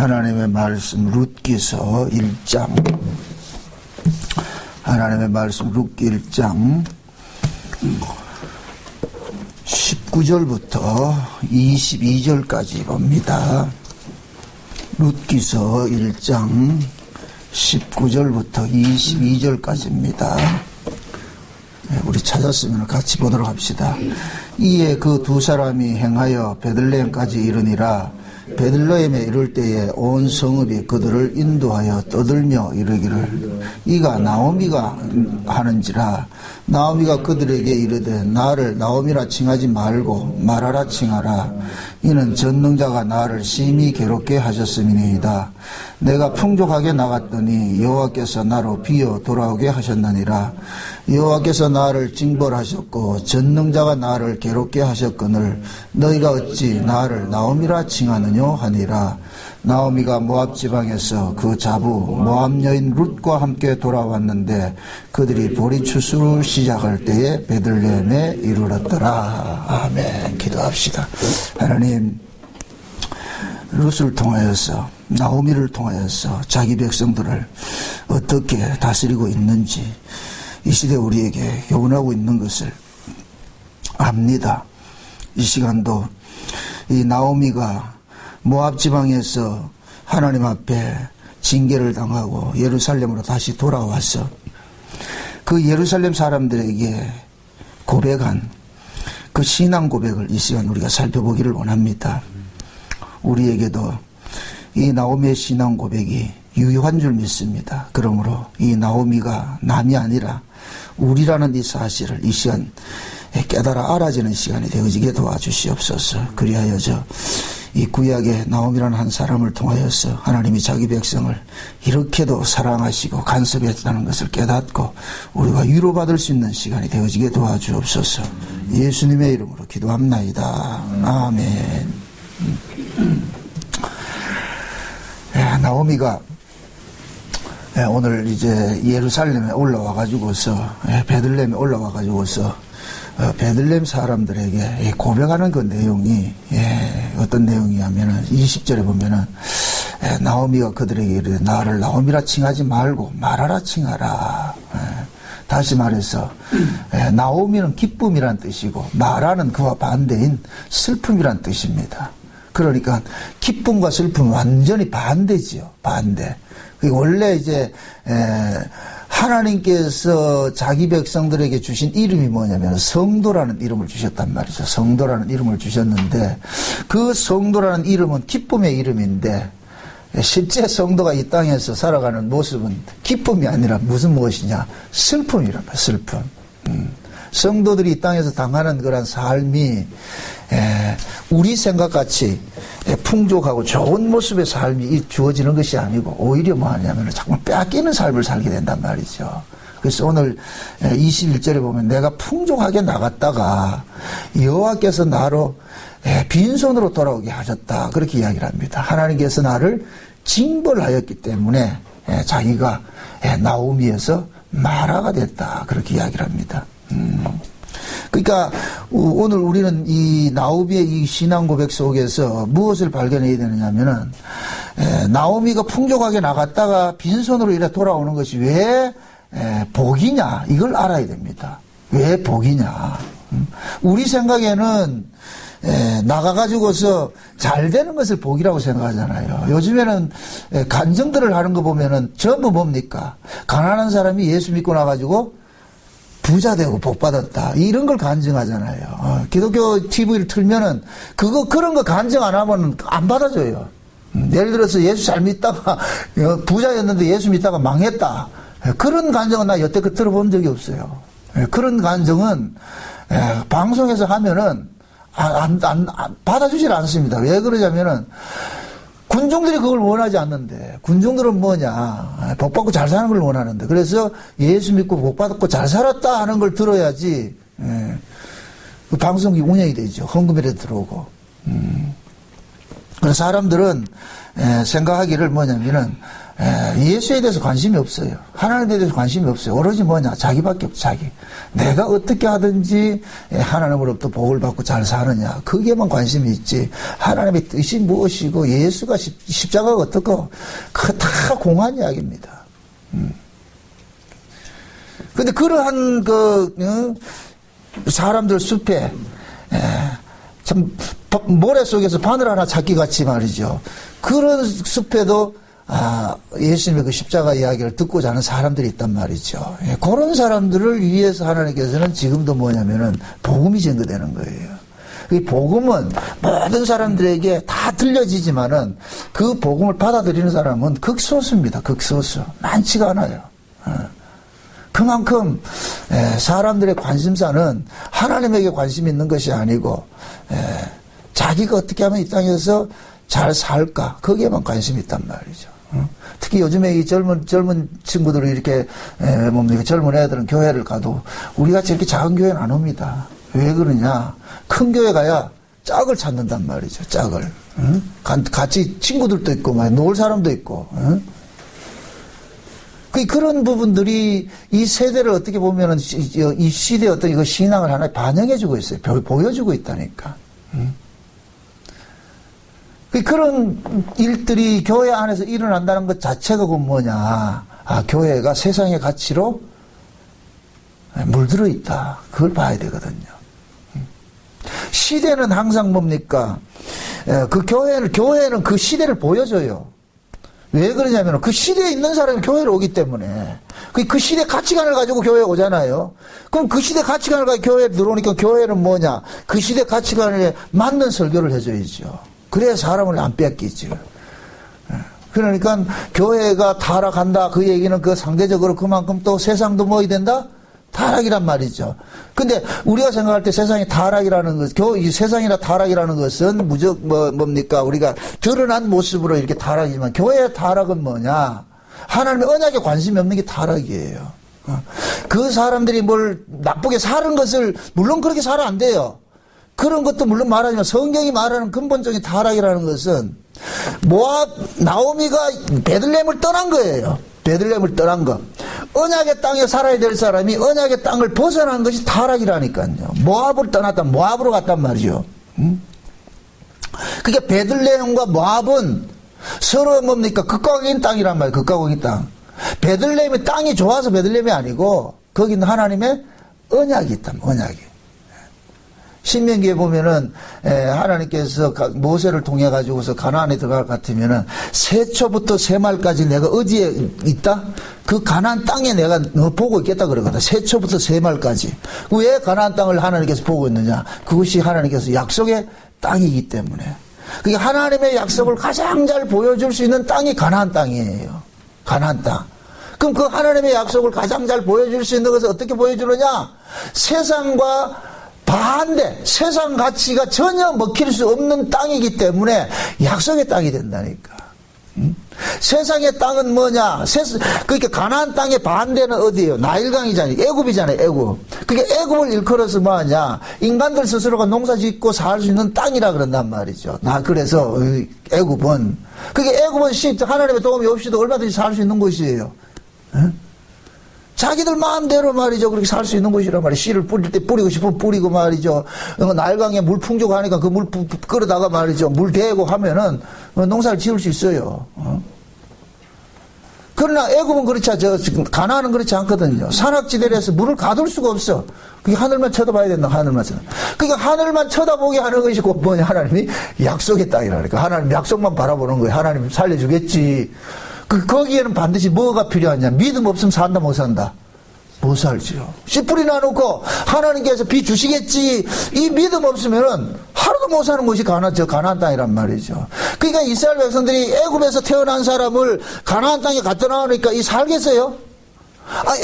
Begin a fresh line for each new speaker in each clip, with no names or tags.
하나님의 말씀 룻기서 1장, 하나님의 말씀 룻기 1장 19절부터 22절까지 봅니다. 룻기서 1장 19절부터 22절까지입니다. 우리 찾았으면 같이 보도록 합시다. 이에 그 두 사람이 행하여 베들레헴까지 이르니라. 베들레헴에 이를 때에 온 성읍이 그들을 인도하여 떠들며 이르기를 이가 나오미가 하는지라. 나오미가 그들에게 이르되 나를 나오미라 칭하지 말고 마라라 칭하라. 이는 전능자가 나를 심히 괴롭게 하셨음이니이다. 내가 풍족하게 나갔더니 여호와께서 나로 비어 돌아오게 하셨느니라. 여호와께서 나를 징벌하셨고 전능자가 나를 괴롭게 하셨거늘 너희가 어찌 나를 나오미라 칭하느냐 하니라. 나오미가 모압 지방에서 그 자부 모압 여인 룻과 함께 돌아왔는데 그들이 보리 추수를 시작할 때에 베들레헴에 이르렀더라. 아멘. 기도합시다. 하나님, 룻을 통하여서 나오미를 통하여서 자기 백성들을 어떻게 다스리고 있는지 이 시대 우리에게 교훈하고 있는 것을 압니다. 이 시간도 이 나오미가 모압 지방에서 하나님 앞에 징계를 당하고 예루살렘으로 다시 돌아와서 그 예루살렘 사람들에게 고백한 그 신앙 고백을 이 시간 우리가 살펴보기를 원합니다. 우리에게도 이 나오미의 신앙 고백이 유효한 줄 믿습니다. 그러므로 이 나오미가 남이 아니라 우리라는 이 사실을 이 시간 깨달아 알아지는 시간이 되어지게 도와주시옵소서. 그리하여 이 구약의 나오미라는 한 사람을 통하여서 하나님이 자기 백성을 이렇게도 사랑하시고 간섭했다는 것을 깨닫고 우리가 위로받을 수 있는 시간이 되어지게 도와주옵소서. 예수님의 이름으로 기도합나이다. 아멘. 나오미가 오늘 이제 예루살렘에 올라와가지고서 베들레헴에 올라와가지고서 베들레헴 사람들에게 고백하는 그 내용이 어떤 내용이냐면은 20절에 보면은 나오미가 그들에게 이르되 나를 나오미라 칭하지 말고 마라라 칭하라. 다시 말해서 나오미는 기쁨이란 뜻이고 마라는 그와 반대인 슬픔이란 뜻입니다. 그러니까 기쁨과 슬픔은 완전히 반대지요. 반대. 원래 이제 하나님께서 자기 백성들에게 주신 이름이 뭐냐면 성도라는 이름을 주셨단 말이죠. 성도라는 이름을 주셨는데 그 성도라는 이름은 기쁨의 이름인데 실제 성도가 이 땅에서 살아가는 모습은 기쁨이 아니라 무엇이냐? 슬픔이란 말이에요. 슬픔. 성도들이 이 땅에서 당하는 그런 삶이 우리 생각같이 풍족하고 좋은 모습의 삶이 주어지는 것이 아니고 오히려 뭐 하냐면 자꾸 빼앗기는 삶을 살게 된단 말이죠. 그래서 오늘 21절에 보면 내가 풍족하게 나갔다가 여호와께서 나로 빈손으로 돌아오게 하셨다. 그렇게 이야기를 합니다. 하나님께서 나를 징벌하였기 때문에 자기가 나오미에서 마라가 됐다. 그렇게 이야기를 합니다. 그러니까 오늘 우리는 이 나오미의 이 신앙 고백 속에서 무엇을 발견해야 되느냐면은 나오미가 풍족하게 나갔다가 빈손으로 이래 돌아오는 것이 왜 복이냐 이걸 알아야 됩니다. 왜 복이냐. 우리 생각에는 나가가지고서 잘 되는 것을 복이라고 생각하잖아요. 요즘에는 간증들을 하는 거 보면은 전부 뭡니까? 가난한 사람이 예수 믿고 나가지고 부자 되고 복 받았다. 이런 걸 간증하잖아요. 기독교 TV를 틀면은 그런 거 간증 안 하면 안 받아줘요. 예를 들어서 예수 잘 믿다가 부자였는데 예수 믿다가 망했다. 그런 간증은 나 여태껏 들어본 적이 없어요. 그런 간증은 방송에서 하면은 받아주질 않습니다. 왜 그러냐면은 군중들이 그걸 원하지 않는데 군중들은 뭐냐 복 받고 잘 사는 걸 원하는데 그래서 예수 믿고 복 받고 잘 살았다 하는 걸 들어야지 그 방송이 운영이 되죠. 헌금이라도 들어오고 그래서 사람들은 생각하기를 뭐냐면은 예수에 대해서 관심이 없어요. 하나님에 대해서 관심이 없어요. 오로지 뭐냐? 자기밖에 없어, 자기. 내가 어떻게 하든지 하나님으로부터 복을 받고 잘 사느냐. 그게만 관심이 있지. 하나님의 뜻이 무엇이고 예수가 십자가가 어떻고 그거 다 공한 이야기입니다. 근데 그러한 사람들 숲에 참 모래 속에서 바늘 하나 찾기 같이 말이죠. 그런 숲에도 예수님의 그 십자가 이야기를 듣고자 하는 사람들이 있단 말이죠. 그런 사람들을 위해서 하나님께서는 지금도 뭐냐면은 복음이 증거되는 거예요. 이 복음은 모든 사람들에게 다 들려지지만은 그 복음을 받아들이는 사람은 극소수입니다. 극소수. 많지가 않아요. 그만큼 사람들의 관심사는 하나님에게 관심이 있는 것이 아니고 자기가 어떻게 하면 이 땅에서 잘 살까 거기에만 관심이 있단 말이죠. 특히 요즘에 이 젊은 친구들이 이렇게 젊은 애들은 교회를 가도 우리같이 이렇게 작은 교회는 안 옵니다. 왜 그러냐? 큰 교회 가야 짝을 찾는단 말이죠. 짝을. 같이 친구들도 있고 놀 사람도 있고. 그런 부분들이 이 세대를 어떻게 보면은 이 시대의 어떤 이거 신앙을 하나 반영해주고 있어요. 보여주고 있다니까. 그런 일들이 교회 안에서 일어난다는 것 자체가 그건 뭐냐. 교회가 세상의 가치로 물들어 있다. 그걸 봐야 되거든요. 시대는 항상 뭡니까? 교회는 그 시대를 보여줘요. 왜 그러냐면 그 시대에 있는 사람이 교회로 오기 때문에 그 시대 가치관을 가지고 교회에 오잖아요. 그럼 그 시대 가치관을 가지고 교회에 들어오니까 교회는 뭐냐? 그 시대 가치관에 맞는 설교를 해줘야죠. 그래야 사람을 안 뺏기죠. 그러니까 교회가 타락한다 그 얘기는 그 상대적으로 그만큼 또 세상도 뭐이 된다? 타락이란 말이죠. 근데 우리가 생각할 때 세상이 타락이라는 것, 이 세상이나 타락이라는 것은 뭡니까? 우리가 드러난 모습으로 이렇게 타락이지만 교회의 타락은 뭐냐? 하나님의 언약에 관심이 없는 게 타락이에요. 그 사람들이 뭘 나쁘게 사는 것을, 물론 그렇게 살아 안 돼요. 그런 것도 물론 말하지만 성경이 말하는 근본적인 타락이라는 것은 나오미가 베들레헴을 떠난 거예요. 베들레헴을 떠난 것. 언약의 땅에 살아야 될 사람이 언약의 땅을 벗어난 것이 타락이라니까요. 모압을 떠났다. 모압으로 갔단 말이죠. 그게 베들레헴과 모압은 서로 뭡니까? 극과 극인 땅이란 말이에요. 극과 극인 땅. 베들레헴이 땅이 좋아서 베들레헴이 아니고 거기는 하나님의 언약이 있다. 언약이. 신명기에 보면은 하나님께서 모세를 통해 가지고서 가나안에 들어갈 것 같으면은 세초부터 세말까지 내가 어디에 있다? 그 가나안 땅에 내가 너 보고 있겠다 그러거든. 세초부터 세말까지. 왜 가나안 땅을 하나님께서 보고 있느냐? 그것이 하나님께서 약속의 땅이기 때문에. 그게 하나님의 약속을 가장 잘 보여줄 수 있는 땅이 가나안 땅이에요. 가나안 땅. 그럼 그 하나님의 약속을 가장 잘 보여줄 수 있는 것을 어떻게 보여주느냐? 세상과 반대, 세상 가치가 전혀 먹힐 수 없는 땅이기 때문에 약속의 땅이 된다니까. 세상의 땅은 뭐냐? 그러니까 가나안 땅의 반대는 어디예요? 나일강이잖아요. 애굽이잖아요. 애굽. 그게 애굽을 일컬어서 뭐하냐? 인간들 스스로가 농사짓고 살 수 있는 땅이라 그런단 말이죠. 그래서 애굽은 그게 애굽은 하나님의 도움이 없이도 얼마든지 살 수 있는 곳이에요. 자기들 마음대로 말이죠. 그렇게 살 수 있는 곳이란 말이에요. 씨를 뿌릴 때 뿌리고 싶으면 뿌리고 말이죠. 나일강에 물 풍족하니까 그 물 끌어다가 말이죠. 물 대고 하면은 농사를 지을 수 있어요. 그러나 애굽은 그렇지 가나안은 그렇지 않거든요. 산악지대에서 물을 가둘 수가 없어. 그게 하늘만 쳐다봐야 된다. 하늘만 쳐다. 그러니까 하늘만 쳐다보게 하는 것이 곧 뭐냐? 하나님이 약속의 땅이라니까. 하나님 약속만 바라보는 거예요. 하나님 살려주겠지. 거기에는 반드시 뭐가 필요하냐? 믿음 없으면 산다, 못 산다? 못 살지요. 씨 뿌리 놔놓고 하나님께서 비 주시겠지. 이 믿음 없으면은 하루도 못 사는 것이 가나안 땅이란 말이죠. 그러니까 이스라엘 백성들이 애굽에서 태어난 사람을 가나안 땅에 갖다 놔오니까 살겠어요?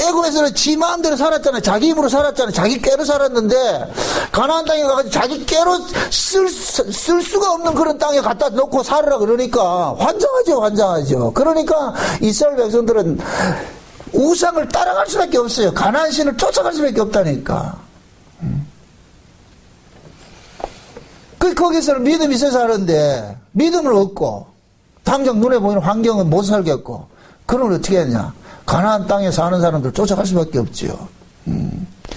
애굽에서는 지 마음대로 살았잖아요. 자기 힘으로 살았잖아요. 자기 꾀로 살았는데 가나안 땅에 가가지고 자기 꾀로 쓸 수가 없는 그런 땅에 갖다 놓고 살으라 그러니까 환장하죠. 그러니까 이스라엘 백성들은 우상을 따라갈 수밖에 없어요. 가나안 신을 쫓아갈 수밖에 없다니까. 거기서는 믿음이 있어서 사는데 믿음을 얻고 당장 눈에 보이는 환경은 못 살겠고 그러면 어떻게 했냐? 가나안 땅에 사는 사람들 쫓아갈 수밖에 없지요.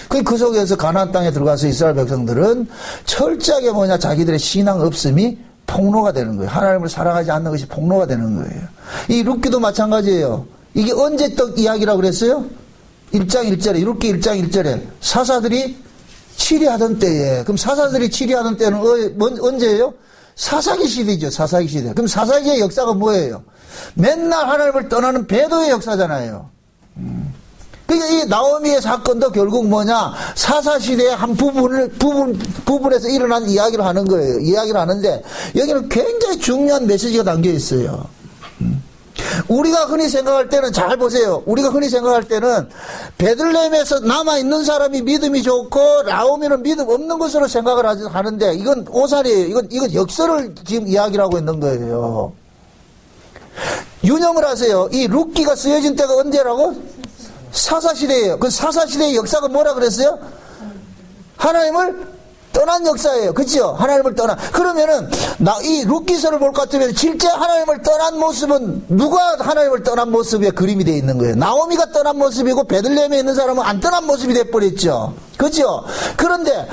그 속에서 가나안 땅에 들어가서 이스라엘 백성들은 철저하게 뭐냐, 자기들의 신앙 없음이 폭로가 되는 거예요. 하나님을 사랑하지 않는 것이 폭로가 되는 거예요. 이 룻기도 마찬가지예요. 이게 언제 떡 이야기라고 그랬어요? 1장 1절에, 룻기 1장 1절에 사사들이 치리하던 때에, 그럼 사사들이 치리하던 때는 언제예요? 사사기 시대죠. 사사기 시대. 그럼 사사기의 역사가 뭐예요? 맨날 하나님을 떠나는 배도의 역사잖아요. 그러니까 이 나오미의 사건도 결국 뭐냐, 사사시대의 한 부분에서 일어난 이야기를 하는 거예요. 이야기를 하는데, 여기는 굉장히 중요한 메시지가 담겨 있어요. 우리가 흔히 생각할 때는, 잘 보세요. 우리가 흔히 생각할 때는 베들레헴에서 남아있는 사람이 믿음이 좋고 나오미는 믿음 없는 것으로 생각을 하는데, 이건 오산이에요. 이건 역설을 지금 이야기를 하고 있는 거예요. 유념을 하세요. 이 룻기가 쓰여진 때가 언제라고? 사사시대예요. 그 사사시대의 역사가 뭐라 그랬어요? 하나님을 떠난 역사예요. 그렇죠? 하나님을 떠난. 그러면은 이 룻기서를 볼 것 같으면 실제 하나님을 떠난 모습은 누가 하나님을 떠난 모습의 그림이 되어 있는 거예요? 나오미가 떠난 모습이고 베들레헴에 있는 사람은 안 떠난 모습이 돼 버렸죠. 그렇죠? 그런데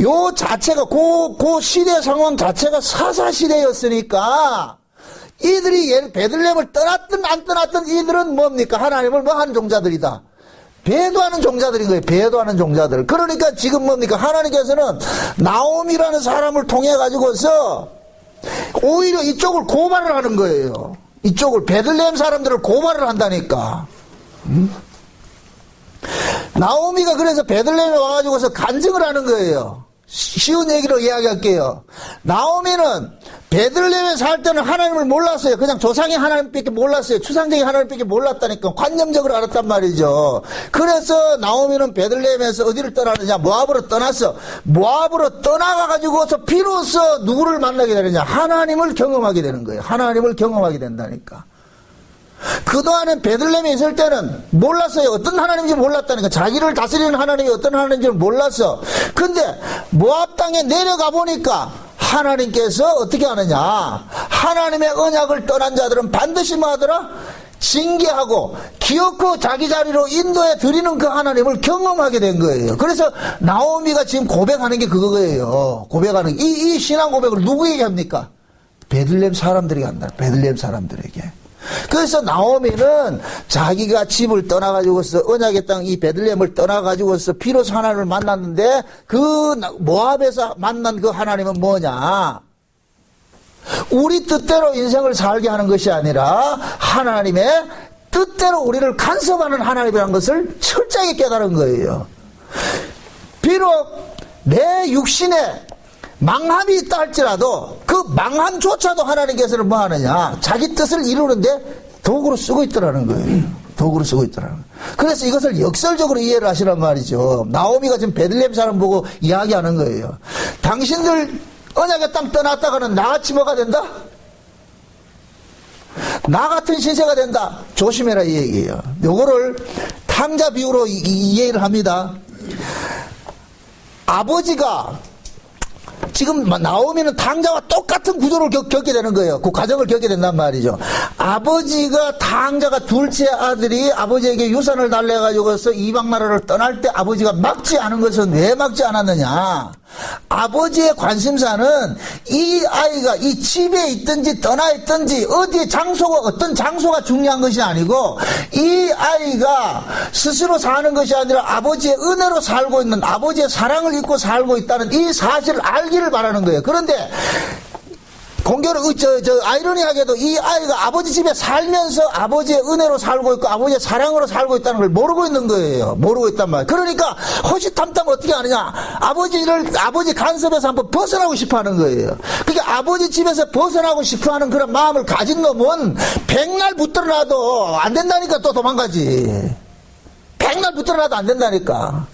요 자체가 그 시대 상황 자체가 사사시대였으니까 이들이 베들레헴을 떠났든 안 떠났든 이들은 뭡니까? 하나님을 뭐 하는 종자들이다. 배도하는 종자들인 거예요. 배도하는 종자들. 그러니까 지금 뭡니까? 하나님께서는 나오미라는 사람을 통해 가지고서 오히려 이쪽을 고발을 하는 거예요. 이쪽을, 베들레헴 사람들을 고발을 한다니까. 나오미가 그래서 베들레헴에 와가지고서 간증을 하는 거예요. 쉬운 얘기로 이야기할게요. 나오미는 베들레헴에 살 때는 하나님을 몰랐어요. 그냥 조상의 하나님밖에 몰랐어요. 추상적인 하나님밖에 몰랐다니까. 관념적으로 알았단 말이죠. 그래서 나오미는 베들레헴에서 어디를 떠나느냐? 모압으로 떠났어. 모압으로 떠나가가지고서 비로소 누구를 만나게 되느냐? 하나님을 경험하게 되는 거예요. 하나님을 경험하게 된다니까. 그동안은 베들레헴에 있을 때는 몰랐어요. 어떤 하나님인지 몰랐다니까. 자기를 다스리는 하나님이 어떤 하나님인지 몰랐어. 근데 모압 땅에 내려가 보니까 하나님께서 어떻게 하느냐, 하나님의 언약을 떠난 자들은 반드시 뭐 하더라? 징계하고 기어코 자기 자리로 인도해 드리는 그 하나님을 경험하게 된 거예요. 그래서 나오미가 지금 고백하는 게 그거예요. 고백하는 이 신앙 고백을 누구에게 합니까? 베들레헴 사람들에게 한다. 베들레헴 사람들에게. 그래서 나오미는 자기가 집을 떠나가지고서 언약의 땅 이 베들레헴을 떠나가지고서 비로소 하나님을 만났는데 그 모압에서 만난 그 하나님은 뭐냐? 우리 뜻대로 인생을 살게 하는 것이 아니라 하나님의 뜻대로 우리를 간섭하는 하나님이라는 것을 철저하게 깨달은 거예요. 비록 내 육신에 망함이 있다 할지라도 그 망함조차도 하나님께서는 뭐 하느냐, 자기 뜻을 이루는데 도구로 쓰고 있더라는 거예요. 도구로 쓰고 있더라는 거예요. 그래서 이것을 역설적으로 이해를 하시란 말이죠. 나오미가 지금 베들레헴 사람 보고 이야기하는 거예요. 당신들 언약의 땅 떠났다가는 나같이 뭐가 된다? 나 같은 신세가 된다. 조심해라 이 얘기예요. 요거를 탕자 비유로 이해를 합니다. 아버지가 지금 나오미는 탕자와 똑같은 구조를 겪게 되는 거예요. 그 과정을 겪게 된단 말이죠. 아버지가 탕자가 둘째 아들이 아버지에게 유산을 달래가지고서 이방 나라를 떠날 때 아버지가 막지 않은 것은 왜 막지 않았느냐? 아버지의 관심사는 이 아이가 이 집에 있든지 떠나 있든지 어디에 장소가 어떤 장소가 중요한 것이 아니고 이 아이가 스스로 사는 것이 아니라 아버지의 은혜로 살고 있는, 아버지의 사랑을 입고 살고 있다는 이 사실을 알기를 바라는 거예요. 그런데 아이러니하게도 이 아이가 아버지 집에 살면서 아버지의 은혜로 살고 있고 아버지의 사랑으로 살고 있다는 걸 모르고 있는 거예요. 모르고 있단 말이에요. 그러니까 허시탐탐 어떻게 하느냐, 아버지 간섭에서 한번 벗어나고 싶어 하는 거예요. 그러니까 아버지 집에서 벗어나고 싶어 하는 그런 마음을 가진 놈은 백날 붙들어놔도 안 된다니까. 또 도망가지. 백날 붙들어놔도 안 된다니까.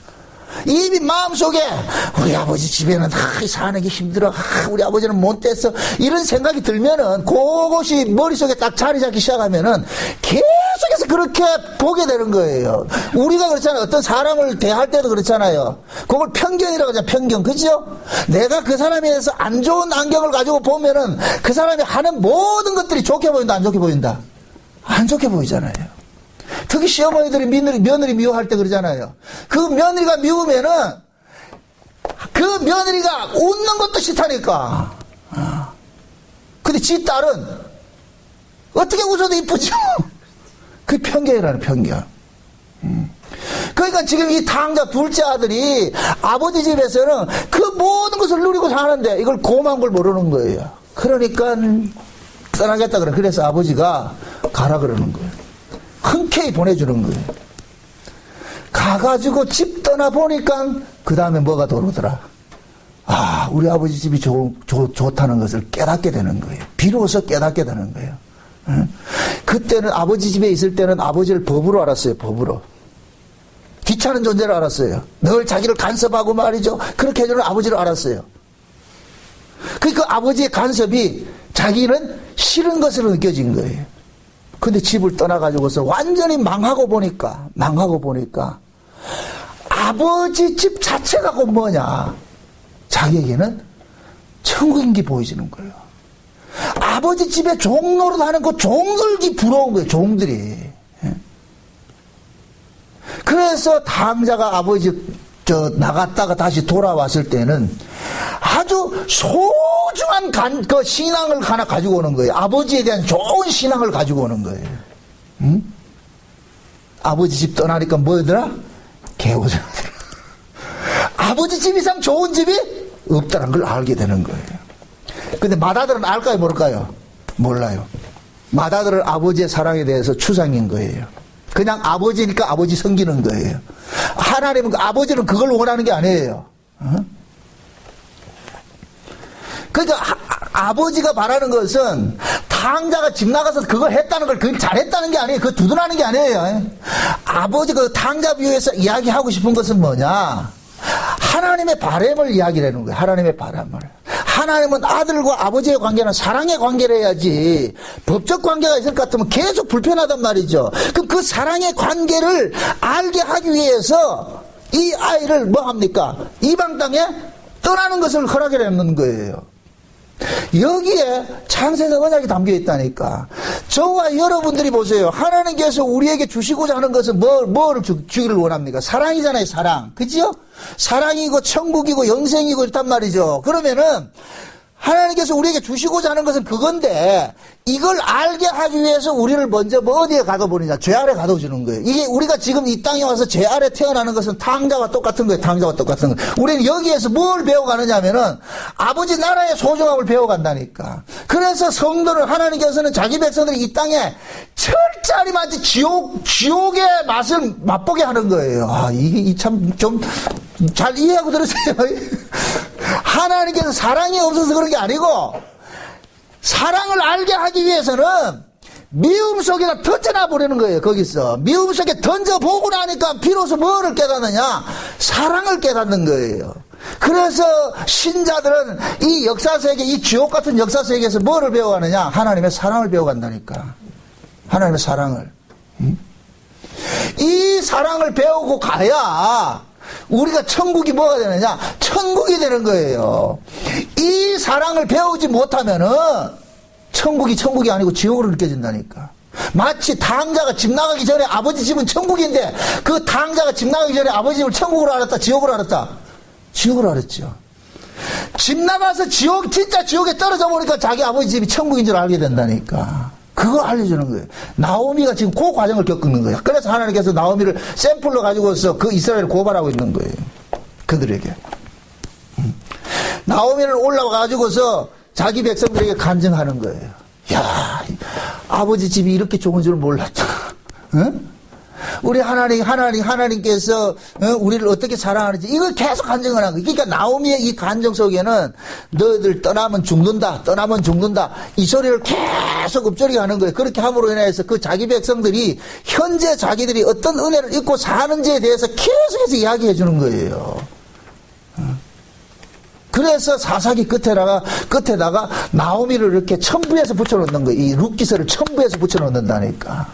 이미 마음속에 우리 아버지 집에는 사는 게 힘들어, 우리 아버지는 못됐어, 이런 생각이 들면은 그것이 머릿속에 딱 자리 잡기 시작하면은 계속해서 그렇게 보게 되는 거예요. 우리가 그렇잖아요. 어떤 사람을 대할 때도 그렇잖아요. 그걸 편견이라고 하잖아요. 편견. 그죠? 내가 그 사람에 대해서 안 좋은 안경을 가지고 보면은 그 사람이 하는 모든 것들이 좋게 보인다, 안 좋게 보인다? 안 좋게 보이잖아요. 특히 시어머니들이 며느리 미워할 때 그러잖아요. 그 며느리가 미우면은 그 며느리가 웃는 것도 싫다니까. 근데 지 딸은 어떻게 웃어도 이쁘죠. 그게 편견이라는 편견. 그러니까 지금 이 당자 둘째 아들이 아버지 집에서는 그 모든 것을 누리고 사는데 이걸 고마운 걸 모르는 거예요. 그러니까 떠나겠다 그래. 그래서 아버지가 가라 그러는 거예요. 흔쾌히 보내주는 거예요. 가가지고 집 떠나보니까 그 다음에 뭐가 들어오더라. 아, 우리 아버지 집이 좋다는 것을 깨닫게 되는 거예요. 비로소 깨닫게 되는 거예요. 그때는 아버지 집에 있을 때는 아버지를 법으로 알았어요. 법으로. 귀찮은 존재를 알았어요. 늘 자기를 간섭하고 말이죠. 그렇게 해주는 아버지를 알았어요. 그러니까 아버지의 간섭이 자기는 싫은 것으로 느껴진 거예요. 근데 집을 떠나가지고서 완전히 망하고 보니까 아버지 집 자체가 곧 뭐냐. 자기에게는 천국인 게 보여지는 거예요. 아버지 집에 종노릇 하는 그 종들이 부러운 거예요. 종들이. 그래서 당자가 아버지 나갔다가 다시 돌아왔을 때는 아주 소중한 그 신앙을 하나 가지고 오는 거예요. 아버지에 대한 좋은 신앙을 가지고 오는 거예요. 응? 아버지 집 떠나니까 뭐더라? 개고생하더라. 아버지 집 이상 좋은 집이 없다는 걸 알게 되는 거예요. 근데 맏아들은 알까요 모를까요? 몰라요. 맏아들은 아버지의 사랑에 대해서 추상인 거예요. 그냥 아버지니까 아버지 섬기는 거예요. 하나님은 아버지는 그걸 원하는 게 아니에요. 그러니까 아버지가 바라는 것은 당자가 집 나가서 그걸 했다는 걸 그걸 잘했다는 게 아니에요. 그거 두둔하는 게 아니에요. 아버지 그 당자 비유에서 이야기하고 싶은 것은 뭐냐? 하나님의 바람을 이야기하는 거예요. 하나님의 바람을. 하나님은 아들과 아버지의 관계는 사랑의 관계를 해야지 법적 관계가 있을 것 같으면 계속 불편하단 말이죠. 그럼 그 사랑의 관계를 알게 하기 위해서 이 아이를 뭐 합니까? 이방 땅에 떠나는 것을 허락해 놓는 거예요. 여기에 창세적 언약이 담겨 있다니까. 저와 여러분들이 보세요. 하나님께서 우리에게 주시고자 하는 것은 뭐를 주기를 원합니까? 사랑이잖아요. 사랑. 그죠? 사랑이고 천국이고 영생이고 이렇단 말이죠. 그러면은 하나님께서 우리에게 주시고자 하는 것은 그건데 이걸 알게 하기 위해서 우리를 먼저 뭐 어디에 가둬보느냐. 죄 아래 가둬주는 거예요. 이게 우리가 지금 이 땅에 와서 죄 아래 태어나는 것은 탕자와 똑같은 거예요. 탕자와 똑같은 거예요. 우리는 여기에서 뭘 배워가느냐 하면은 아버지 나라의 소중함을 배워간다니까. 그래서 성도는 하나님께서는 자기 백성들이 이 땅에 철저히 마치 지옥의 맛을 맛보게 하는 거예요. 아, 이게 참 좀 잘 이해하고 들으세요. 하나님께서 사랑이 없어서 그런 게 아니고 사랑을 알게 하기 위해서는 미움 속에다 던져놔 버리는 거예요. 거기서 미움 속에 던져보고 나니까 비로소 뭐를 깨닫느냐? 사랑을 깨닫는 거예요. 그래서 신자들은 이 역사세계, 이 지옥 같은 역사세계에서 뭐를 배워가느냐? 하나님의 사랑을 배워간다니까. 하나님의 사랑을. 이 사랑을 배우고 가야 우리가 천국이 뭐가 되느냐? 천국이 되는 거예요. 이 사랑을 배우지 못하면은 천국이 아니고 지옥으로 느껴진다니까. 마치 당자가 집 나가기 전에 아버지 집은 천국인데 그 당자가 집 나가기 전에 아버지 집을 천국으로 알았다? 지옥으로 알았다? 지옥으로 알았죠. 집 나가서 진짜 지옥에 떨어져 보니까 자기 아버지 집이 천국인 줄 알게 된다니까. 그걸 알려주는 거예요. 나오미가 지금 그 과정을 겪는 거예요. 그래서 하나님께서 나오미를 샘플로 가지고서 그 이스라엘을 고발하고 있는 거예요. 그들에게. 나오미를 올라가가지고서 자기 백성들에게 간증하는 거예요. 야, 아버지 집이 이렇게 좋은 줄 몰랐다. 응? 우리 하나님께서 우리를 어떻게 사랑하는지 이걸 계속 간증을 하는 거예요. 그러니까 나오미의 이 간증 속에는 너희들 떠나면 죽는다. 이 소리를 계속 읊조리게 하는 거예요. 그렇게 함으로 인해서 그 자기 백성들이 현재 자기들이 어떤 은혜를 입고 사는지에 대해서 계속해서 이야기해 주는 거예요. 그래서 사사기 끝에다가 나오미를 이렇게 첨부해서 붙여놓는 거예요. 이 룻기서를 첨부해서 붙여놓는다니까.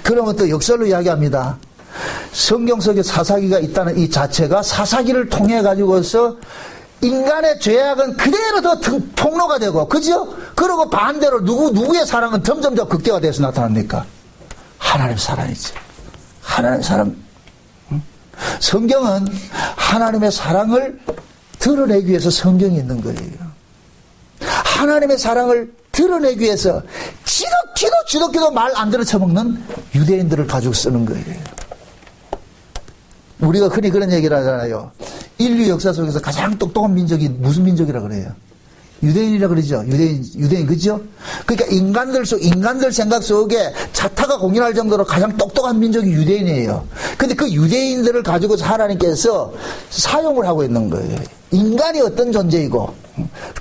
그러면 또 역설로 이야기합니다. 성경 속에 사사기가 있다는 이 자체가 사사기를 통해 가지고서 인간의 죄악은 그대로 더 폭로가 되고, 그죠? 그리고 반대로 누구의 사랑은 점점 더 극대화돼서 나타납니까? 하나님의 사랑이지. 하나님의 사랑. 성경은 하나님의 사랑을 드러내기 위해서 성경이 있는 거예요. 하나님의 사랑을 드러내기 위해서 지독기도 말 안 들어 처먹는 유대인들을 가지고 쓰는 거예요. 우리가 흔히 그런 얘기를 하잖아요. 인류 역사 속에서 가장 똑똑한 민족이 무슨 민족이라 그래요? 유대인이라 그러죠. 유대인, 그죠? 그러니까 인간들 생각 속에 자타가 공인할 정도로 가장 똑똑한 민족이 유대인이에요. 근데 그 유대인들을 가지고서 하나님께서 사용을 하고 있는 거예요. 인간이 어떤 존재이고,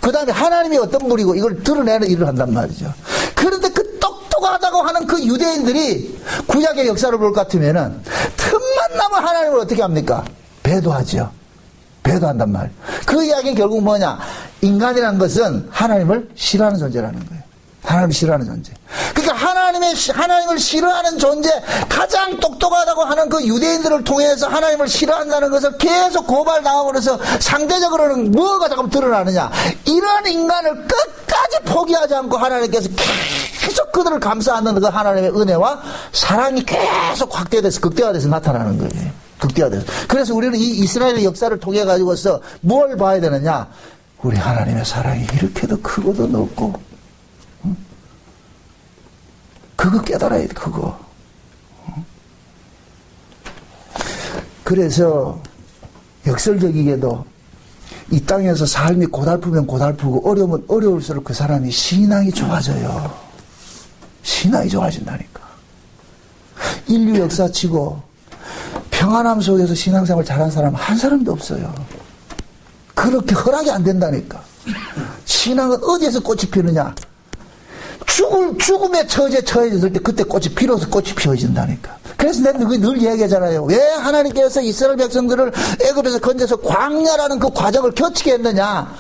그 다음에 하나님이 어떤 분이고, 이걸 드러내는 일을 한단 말이죠. 그런데 그 똑똑하다고 하는 그 유대인들이 구약의 역사를 볼 것 같으면은, 틈만 나면 하나님을 어떻게 합니까? 배도하죠. 배도한단 말이에요. 그 이야기는 결국 뭐냐? 인간이라는 것은 하나님을 싫어하는 존재라는 거예요. 하나님을 싫어하는 존재. 그러니까 하나님을 싫어하는 존재, 가장 똑똑하다고 하는 그 유대인들을 통해서 하나님을 싫어한다는 것을 계속 고발당함으로써 상대적으로는 뭐가 잠깐 드러나느냐? 이런 인간을 끝까지 포기하지 않고 하나님께서 계속 그들을 감싸는 그 하나님의 은혜와 사랑이 계속 확대돼서 극대화돼서 나타나는 거예요. 극대화돼서. 그래서 우리는 이 이스라엘의 역사를 통해 가지고서 뭘 봐야 되느냐? 우리 하나님의 사랑이 이렇게도 크고도 넓고, 그거 깨달아야 돼, 그거. 그래서 역설적이게도 이 땅에서 삶이 고달프면 고달프고 어려우면 어려울수록 그 사람이 신앙이 좋아져요. 신앙이 좋아진다니까. 인류 역사치고 평안함 속에서 신앙생활 잘하는 사람 한 사람도 없어요. 그렇게 허락이 안 된다니까. 신앙은 어디에서 꽃이 피느냐? 죽음의 처해졌을 때 그때 비로소 꽃이 피어진다니까. 그래서 내가 늘 얘기하잖아요. 왜 하나님께서 이스라엘 백성들을 애굽에서 건져서 광야라는 그 과정을 거치게 했느냐?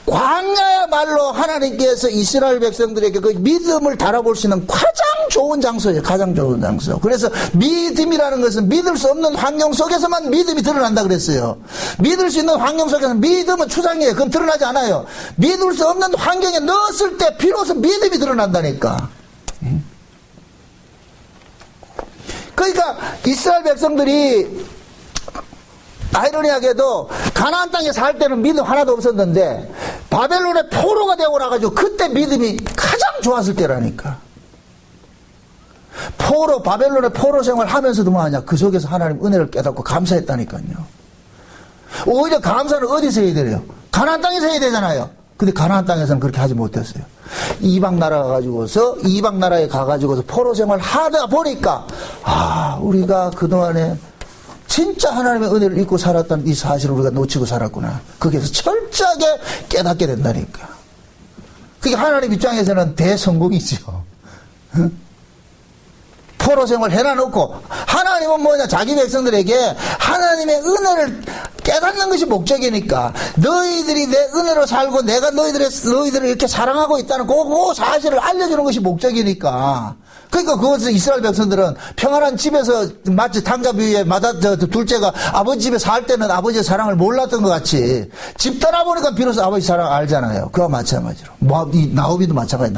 광야야말로 하나님께서 이스라엘 백성들에게 그 믿음을 달아볼 수 있는 가장 좋은 장소예요. 가장 좋은 장소. 그래서 믿음이라는 것은 믿을 수 없는 환경 속에서만 믿음이 드러난다 그랬어요. 믿을 수 있는 환경 속에서는 믿음은 추상이에요. 그럼 드러나지 않아요. 믿을 수 없는 환경에 넣었을 때 비로소 믿음이 드러난다니까. 그러니까 이스라엘 백성들이 아이러니하게도 가나안 땅에 살 때는 믿음 하나도 없었는데 바벨론의 포로가 되고 나가지고 그때 믿음이 가장 좋았을 때라니까. 바벨론의 포로 생활 하면서도 뭐하냐? 그 속에서 하나님 은혜를 깨닫고 감사했다니까요. 오히려 감사는 어디서 해야 돼요? 가나안 땅에서 해야 되잖아요. 근데 가나안 땅에서는 그렇게 하지 못했어요. 이방 나라에 가가지고서 포로 생활 하다 보니까, 우리가 그동안에 진짜 하나님의 은혜를 잊고 살았다는 이 사실을 우리가 놓치고 살았구나. 거기에서 철저하게 깨닫게 된다니까. 그게 하나님 입장에서는 대성공이죠. 포로 생활 해놔놓고, 하나님은 뭐냐? 자기 백성들에게 하나님의 은혜를 깨닫는 것이 목적이니까, 너희들이 내 은혜로 살고 내가 너희들을 이렇게 사랑하고 있다는 그 사실을 알려주는 것이 목적이니까. 그러니까 그것을 이스라엘 백성들은 평안한 집에서 마치 탕자 위에 둘째가 아버지 집에 살 때는 아버지의 사랑을 몰랐던 것 같이 집 떠나보니까 비로소 아버지 사랑을 알잖아요. 그와 마찬가지로. 나오미도 마찬가지.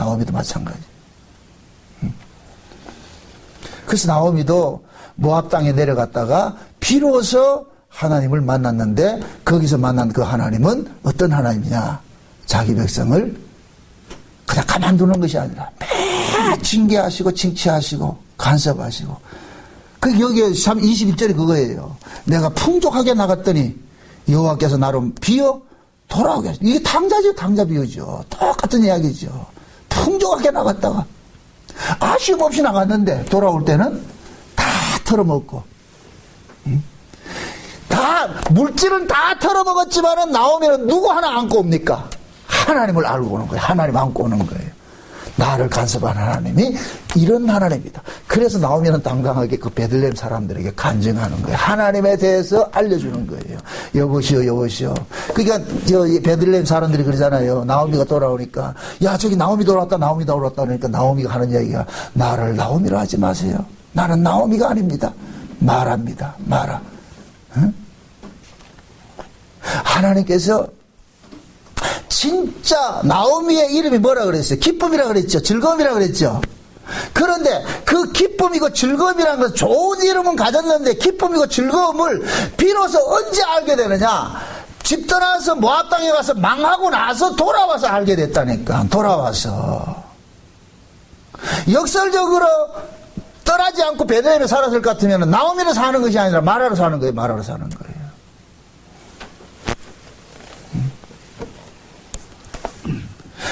그래서 나오미도 모압 땅에 내려갔다가 비로소 하나님을 만났는데 거기서 만난 그 하나님은 어떤 하나님이냐? 자기 백성을 그냥 가만두는 것이 아니라 매일 징계하시고 칭치하시고 간섭하시고. 그 여기에 21절이 그거예요. 내가 풍족하게 나갔더니 여호와께서 나로 비어 돌아오게 하시고. 이게 탕자 비유죠. 똑같은 이야기죠. 풍족하게 나갔다가 아쉬움 없이 나갔는데 돌아올 때는 다 털어먹고, 물질은 다 털어먹었지만은 나오면 누구 하나 안고 옵니까? 하나님을 알고 오는 거예요. 하나님 안고 오는 거예요. 나를 간섭한 하나님이 이런 하나님이다. 그래서 나오면 당당하게 그 베들레헴 사람들에게 간증하는 거예요. 하나님에 대해서 알려주는 거예요. 여보시오. 그러니까 베들레헴 사람들이 그러잖아요. 나오미가 돌아오니까, 야, 저기 나오미 돌아왔다 그러니까 나오미가 하는 이야기가, 나를 나오미로 하지 마세요. 나는 나오미가 아닙니다. 마라. 응? 하나님께서 진짜 나오미의 이름이 뭐라 그랬어요? 기쁨이라 그랬죠. 즐거움이라 그랬죠. 그런데 그 기쁨이고 즐거움이라는 것은 좋은 이름은 가졌는데 기쁨이고 즐거움을 비로소 언제 알게 되느냐? 집 떠나서 모압 땅에 가서 망하고 나서 돌아와서 알게 됐다니까. 돌아와서. 역설적으로 떠나지 않고 베들레헴에 살았을 것 같으면 나오미로 사는 것이 아니라 마라로 사는 거예요. 마라로 사는 거예요.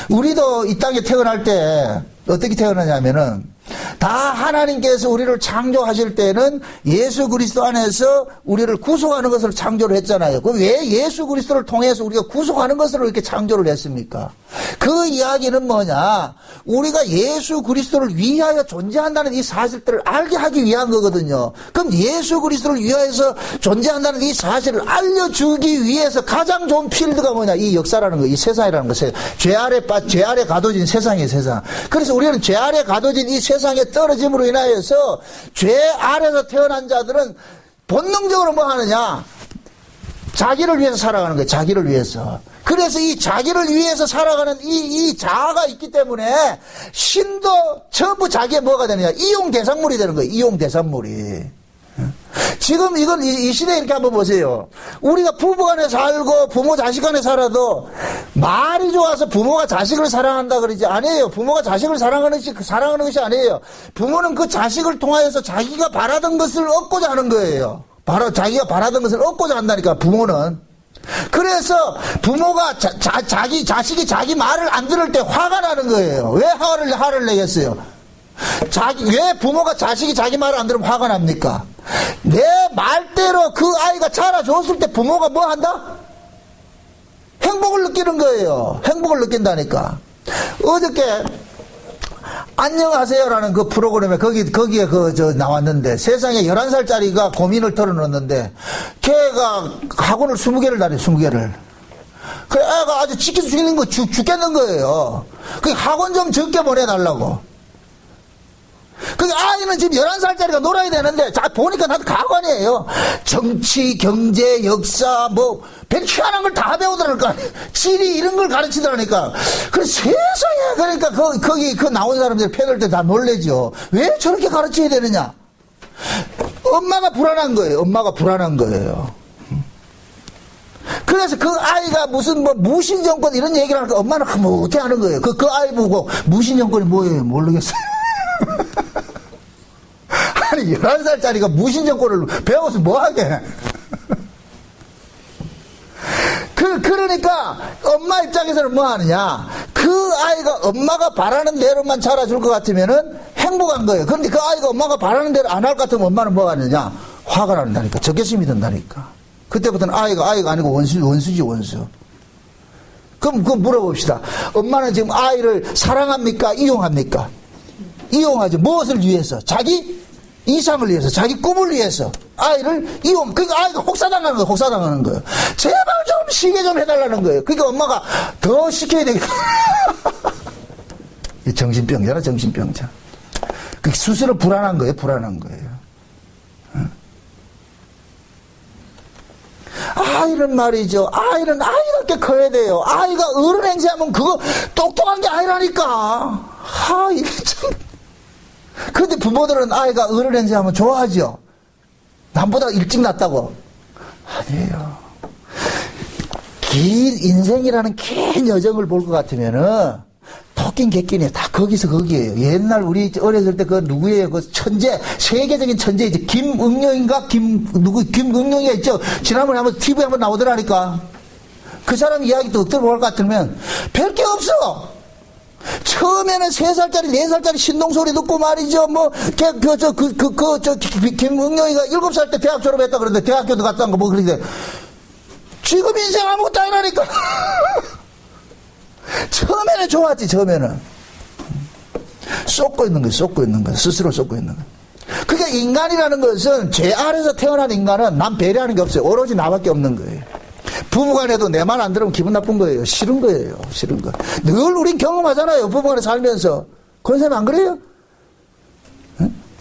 우리도 이 땅에 태어날 때 어떻게 태어나냐면은 다 하나님께서 우리를 창조하실 때는 예수 그리스도 안에서 우리를 구속하는 것을 창조를 했잖아요. 그럼 왜 예수 그리스도를 통해서 우리가 구속하는 것으로 이렇게 창조를 했습니까? 그 이야기는 뭐냐? 우리가 예수 그리스도를 위하여 존재한다는 이 사실들을 알게 하기 위한 거거든요. 그럼 예수 그리스도를 위하여서 존재한다는 이 사실을 알려주기 위해서 가장 좋은 필드가 뭐냐? 이 역사라는 거, 이 세상이라는 거. 죄 아래 가둬진 세상이에요, 세상. 그래서 우리는 죄 아래 가둬진 이 세상에 떨어짐으로 인하여서 죄 아래서 태어난 자들은 본능적으로 뭐 하느냐? 자기를 위해서 살아가는 거예요. 자기를 위해서. 그래서 이 자기를 위해서 살아가는 이 자아가 있기 때문에 신도 전부 자기의 뭐가 되느냐? 이용 대상물이 되는 거예요. 이용 대상물이. 지금 이건 이 시대에 이렇게 한번 보세요. 우리가 부부간에 살고 부모 자식간에 살아도 말이 좋아서 부모가 자식을 사랑한다 그러지 아니에요. 부모가 자식을 사랑하는 것이 아니에요. 부모는 그 자식을 통하여서 자기가 바라던 것을 얻고자 하는 거예요. 자기가 바라던 것을 얻고자 한다니까, 부모는. 그래서 부모가 자식이 자기 말을 안 들을 때 화가 나는 거예요. 왜 화를 내겠어요? 왜 부모가 자식이 자기 말을 안 들으면 화가 납니까? 내 말대로 그 아이가 자라줬을 때 부모가 뭐 한다? 행복을 느끼는 거예요. 행복을 느낀다니까. 어저께 안녕하세요라는 그 프로그램에 거기에 나왔는데 세상에 11살짜리가 고민을 털어놓는데 걔가 학원을 20개를 다녀요. 20개를. 그 애가 아주 지켜서 죽겠는 거예요. 그 학원 좀 적게 보내달라고. 그 아이는 지금 11살짜리가 놀아야 되는데, 자, 보니까 나도 가관이에요. 정치, 경제, 역사, 별 희한한 걸 다 배우더라니까. 지리, 이런 걸 가르치더라니까. 그래, 세상에, 그러니까, 거기 나온 사람들 패널 때 다 놀래죠. 왜 저렇게 가르쳐야 되느냐? 엄마가 불안한 거예요. 엄마가 불안한 거예요. 그래서 그 아이가 무슨 무신정권 이런 얘기를 하니까 엄마는 어떻게 하는 거예요. 그 아이 보고 무신정권이 뭐예요? 모르겠어요. 아니 11살짜리가 무신정권을 배워서 뭐하게. 그러니까 엄마 입장에서는 뭐 하느냐, 그 아이가 엄마가 바라는 대로만 자라줄 것 같으면은 행복한 거예요. 그런데 그 아이가 엄마가 바라는 대로 안 할 것 같으면 엄마는 뭐 하느냐, 화가 난다니까. 적개심이 든다니까. 그때부터는 아이가 아니고 원수지, 원수. 그럼 물어봅시다. 엄마는 지금 아이를 사랑합니까? 이용합니까? 이용하죠. 무엇을 위해서? 자기 이상을 위해서, 자기 꿈을 위해서 아이를 이용. 그러니까 아이가 혹사당하는 거예요. 혹사당하는 거예요. 제발 좀 쉬게 좀 해달라는 거예요. 그러니까 엄마가 더 시켜야 되겠다. 정신병자라, 정신병자. 스스로 불안한 거예요. 불안한 거예요. 아이는 말이죠. 아이는 아이답게 커야 돼요. 아이가 어른 행세하면 그거 똑똑한 게 아니라니까. 이게 참. 그런데 부모들은 아이가 어른 행세하면 좋아하죠. 남보다 일찍 낳았다고. 아니에요. 긴 인생이라는 긴 여정을 볼 것 같으면은 토끼 개끼네. 다 거기서 거기에요. 옛날 우리 어렸을 때 그 누구예요? 그 천재, 세계적인 천재 이제 김응룡인가? 김응룡이가 있죠. 지난번에 한번 TV에 한번 나오더라니까. 그 사람 이야기 또 들어볼 것 같으면 별 게 없어. 처음에는 3살짜리, 4살짜리 신동소리 듣고 말이죠. 김응룡이가 7살 때 대학 졸업했다 그러는데 대학교도 갔다 온 거 그러는데 지금 인생 아무것도 아니라니까. 처음에는 좋았지, 처음에는. 쏟고 있는 거예요, 쏟고 있는 거예요. 스스로 쏟고 있는 거예요. 그러니까 인간이라는 것은 죄 아래서 태어난 인간은 남 배려하는 게 없어요. 오로지 나밖에 없는 거예요. 부부간에도 내 말 안 들으면 기분 나쁜 거예요. 싫은 거예요. 싫은 거. 늘 우린 경험하잖아요. 부부간에 살면서. 그런 사람 안 그래요?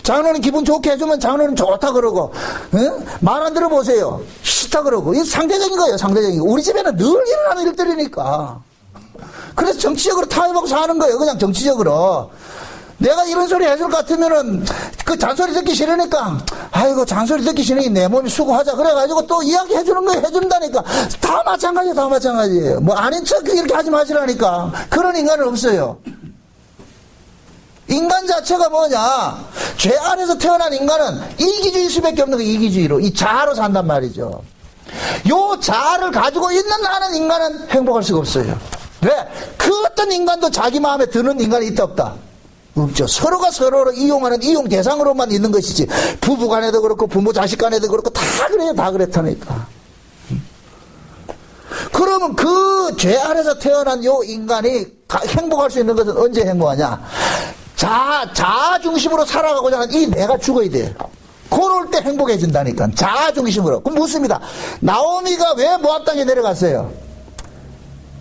장로는 기분 좋게 해주면 장로는 좋다 그러고, 말 안 들어보세요. 싫다 그러고. 이게 상대적인 거예요, 상대적인 거. 우리 집에는 늘 일어나는 일들이니까. 그래서 정치적으로 타협하고 사는 거예요, 그냥 정치적으로. 내가 이런 소리 해줄 것 같으면은 그 잔소리 듣기 싫으니까 아이고 잔소리 듣기 싫으니 내 몸이 수고하자 그래가지고 또 이야기 해주는 거 해준다니까. 다 마찬가지예요, 다 마찬가지예요. 뭐 아닌 척 이렇게 하지 마시라니까. 그런 인간은 없어요. 인간 자체가 뭐냐, 죄 안에서 태어난 인간은 이기주의 수밖에 없는 거. 이기주의로 이 자아로 산단 말이죠. 요 자아를 가지고 있는 나는 인간은 행복할 수가 없어요. 왜? 그 어떤 인간도 자기 마음에 드는 인간이 있다 없다? 없죠. 서로가 서로를 이용하는 이용 대상으로만 있는 것이지 부부 간에도 그렇고 부모 자식 간에도 그렇고 다 그래요. 다 그렇다니까. 그러면 그 죄 안에서 태어난 요 인간이 행복할 수 있는 것은 언제 행복하냐? 자아 중심으로 살아가고자 하는 이 내가 죽어야 돼. 그럴 때 행복해진다니까. 자아 중심으로. 그럼 묻습니다. 나오미가 왜 모압 땅에 내려갔어요?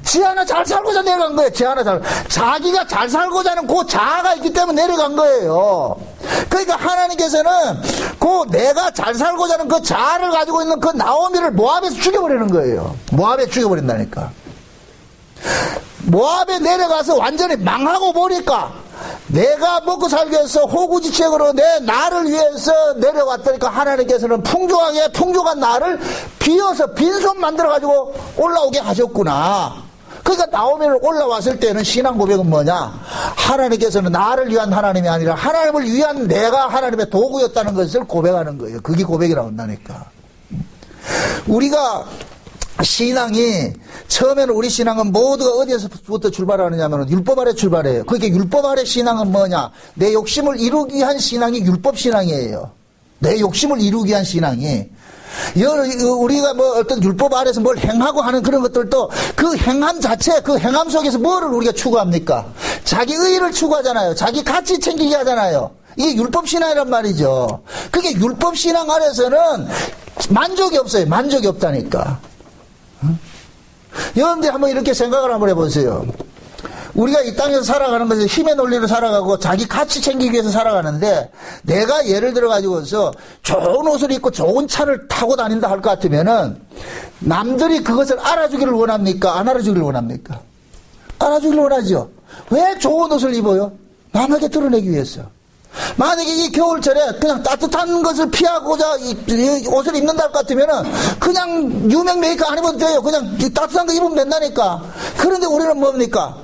지 하나 잘 살고자 내려간 거예요. 자기가 잘 살고자 하는 그 자아가 있기 때문에 내려간 거예요. 그러니까 하나님께서는 그 내가 잘 살고자 하는 그 자아를 가지고 있는 그 나오미를 모압에서 죽여버리는 거예요. 모압에 죽여버린다니까. 모압에 내려가서 완전히 망하고 보니까 내가 먹고 살기 위해서 호구지책으로 나를 위해서 내려왔다니까 하나님께서는 풍족한 나를 비워서 빈손 만들어가지고 올라오게 하셨구나. 그러니까 나오미를 올라왔을 때는 신앙 고백은 뭐냐? 하나님께서는 나를 위한 하나님이 아니라 하나님을 위한 내가 하나님의 도구였다는 것을 고백하는 거예요. 그게 고백이라고 한다니까. 우리가 신앙이 처음에는 우리 신앙은 모두가 어디에서부터 출발하느냐면 율법 아래 출발해요. 그러니까 율법 아래 신앙은 뭐냐? 내 욕심을 이루기 위한 신앙이 율법 신앙이에요. 내 욕심을 이루기 위한 신앙이. 우리가 뭐 어떤 율법 아래서 뭘 행하고 하는 그런 것들도 그 행함 자체, 그 행함 속에서 뭐를 우리가 추구합니까? 자기 의의를 추구하잖아요. 자기 가치 챙기게 하잖아요. 이게 율법 신앙이란 말이죠. 그게 율법 신앙 아래서는 만족이 없어요. 만족이 없다니까. 여러분들 한번 이렇게 생각을 한번 해보세요. 우리가 이 땅에서 살아가는 것은 힘의 논리로 살아가고 자기 가치 챙기기 위해서 살아가는데, 내가 예를 들어 가지고서 좋은 옷을 입고 좋은 차를 타고 다닌다 할 것 같으면은 남들이 그것을 알아주기를 원합니까? 안 알아주기를 원합니까? 알아주기를 원하죠. 왜 좋은 옷을 입어요? 남에게 드러내기 위해서. 만약에 이 겨울철에 그냥 따뜻한 것을 피하고자 이 옷을 입는다 할 것 같으면은 그냥 유명 메이커 안 입어도 돼요. 그냥 따뜻한 거 입으면 된다니까. 그런데 우리는 뭡니까?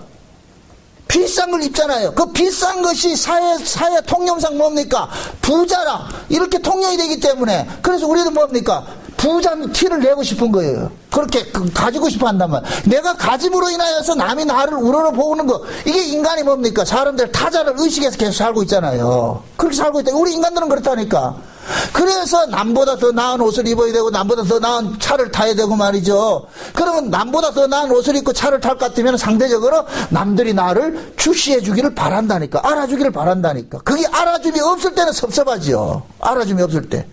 비싼 걸 입잖아요. 그 비싼 것이 사회 통념상 뭡니까? 부자라. 이렇게 통념이 되기 때문에. 그래서 우리는 뭡니까? 부자 티를 내고 싶은 거예요. 그렇게 가지고 싶어 한단 말이에요. 내가 가짐으로 인하여서 남이 나를 우러러보는 거. 이게 인간이 뭡니까? 사람들 타자를 의식해서 계속 살고 있잖아요. 그렇게 살고 있다. 우리 인간들은 그렇다니까. 그래서 남보다 더 나은 옷을 입어야 되고 남보다 더 나은 차를 타야 되고 말이죠. 그러면 남보다 더 나은 옷을 입고 차를 탈 것 같으면 상대적으로 남들이 나를 주시해 주기를 바란다니까. 알아주기를 바란다니까. 그게 알아줌이 없을 때는 섭섭하지요. 알아줌이 없을 때.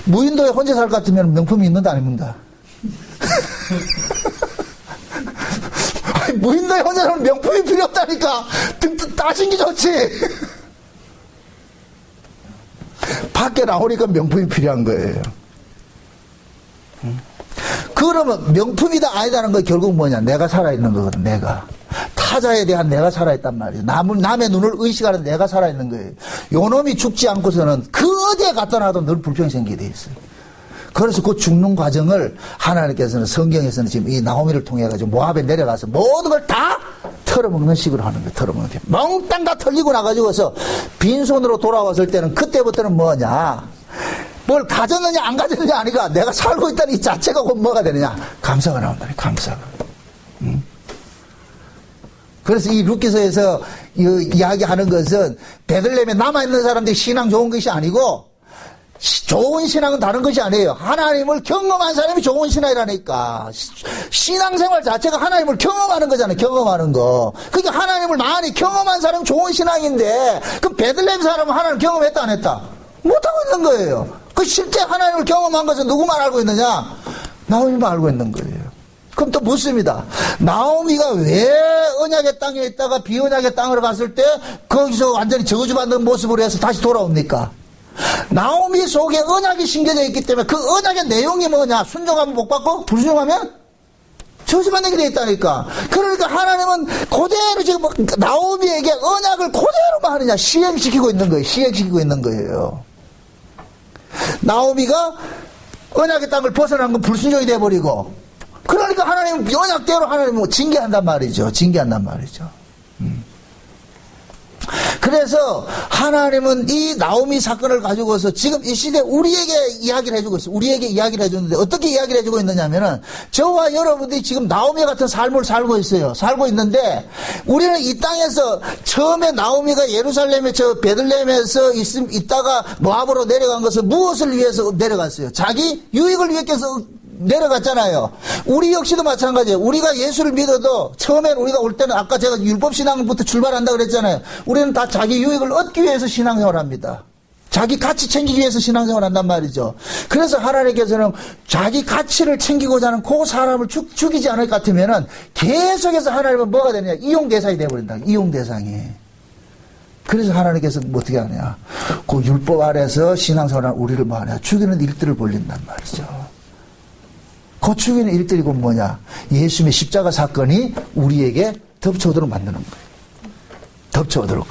무인도에 혼자 살 것 같으면 명품이 있는다 안 입는다? 아니, 무인도에 혼자 살면 명품이 필요 없다니까. 등 따신 게 좋지. 밖에 나오니까 명품이 필요한 거예요. 그러면 명품이다 아니다는 거 결국 뭐냐? 내가 살아있는 거거든. 내가 타자에 대한 내가 살아있단 말이에요. 남의 눈을 의식하는 내가 살아있는 거예요. 요놈이 죽지 않고서는 그 어디에 갖다 놔도 늘 불평이 생기게 돼 있어요. 그래서 그 죽는 과정을 하나님께서는 성경에서는 지금 이 나오미를 통해 가지고 모압에 내려가서 모든 걸 다 털어먹는 식으로 하는 거예요. 털어먹는 게 몽땅 다 털리고 나가지고서 빈손으로 돌아왔을 때는 그때부터는 뭐냐? 뭘 가졌느냐 안 가졌느냐 아니가 내가 살고 있다는 이 자체가 곧 뭐가 되느냐? 감사가 나온다니. 감사가. 그래서 이 룻기서에서 이야기하는 것은 베들레헴에 남아있는 사람들이 신앙 좋은 것이 아니고 좋은 신앙은 다른 것이 아니에요. 하나님을 경험한 사람이 좋은 신앙이라니까. 신앙생활 자체가 하나님을 경험하는 거잖아요. 경험하는 거. 그러니까 하나님을 많이 경험한 사람이 좋은 신앙인데 그럼 베들레헴 사람은 하나님을 경험했다 안 했다? 못하고 있는 거예요. 그 실제 하나님을 경험한 것은 누구만 알고 있느냐? 나오미만 알고 있는 거예요. 그럼 또 묻습니다. 나오미가 왜 언약의 땅에 있다가 비언약의 땅으로 갔을 때 거기서 완전히 저주받는 모습으로 해서 다시 돌아옵니까? 나오미 속에 언약이 심겨져 있기 때문에 그 언약의 내용이 뭐냐? 순종하면 복받고 불순종하면 저주받는 게 돼 있다니까. 그러니까 하나님은 그대로 지금 나오미에게 언약을 그대로만 하느냐? 시행시키고 있는 거예요. 시행시키고 있는 거예요. 나오미가 언약의 땅을 벗어난 건 불순종이 돼버리고, 그러니까 하나님은 언약대로 하나님은 징계한단 말이죠. 징계한단 말이죠. 그래서 하나님은 이 나오미 사건을 가지고서 지금 이 시대 우리에게 이야기를 해주고 있어요. 우리에게 이야기를 해주는데 어떻게 이야기를 해주고 있느냐면은 저와 여러분들이 지금 나오미 같은 삶을 살고 있어요. 살고 있는데 우리는 이 땅에서 처음에 나오미가 예루살렘에 저 베들레헴에서 있다가 모압으로 내려간 것은 무엇을 위해서 내려갔어요? 자기 유익을 위해서 내려갔잖아요. 우리 역시도 마찬가지예요. 우리가 예수를 믿어도 처음엔 우리가 올 때는 아까 제가 율법신앙부터 출발한다 그랬잖아요. 우리는 다 자기 유익을 얻기 위해서 신앙생활 합니다. 자기 가치 챙기기 위해서 신앙생활 한단 말이죠. 그래서 하나님께서는 자기 가치를 챙기고자 하는 그 사람을 죽이지 않을 것 같으면은 계속해서 하나님은 뭐가 되느냐? 이용대상이 되어버린다. 이용대상이. 그래서 하나님께서 어떻게 하냐? 그 율법 아래서 신앙생활하는 우리를 뭐 하냐? 죽이는 일들을 벌린단 말이죠. 그 죽이는 일들이고 뭐냐? 예수님의 십자가 사건이 우리에게 덮쳐오도록 만드는 거예요. 덮쳐오도록.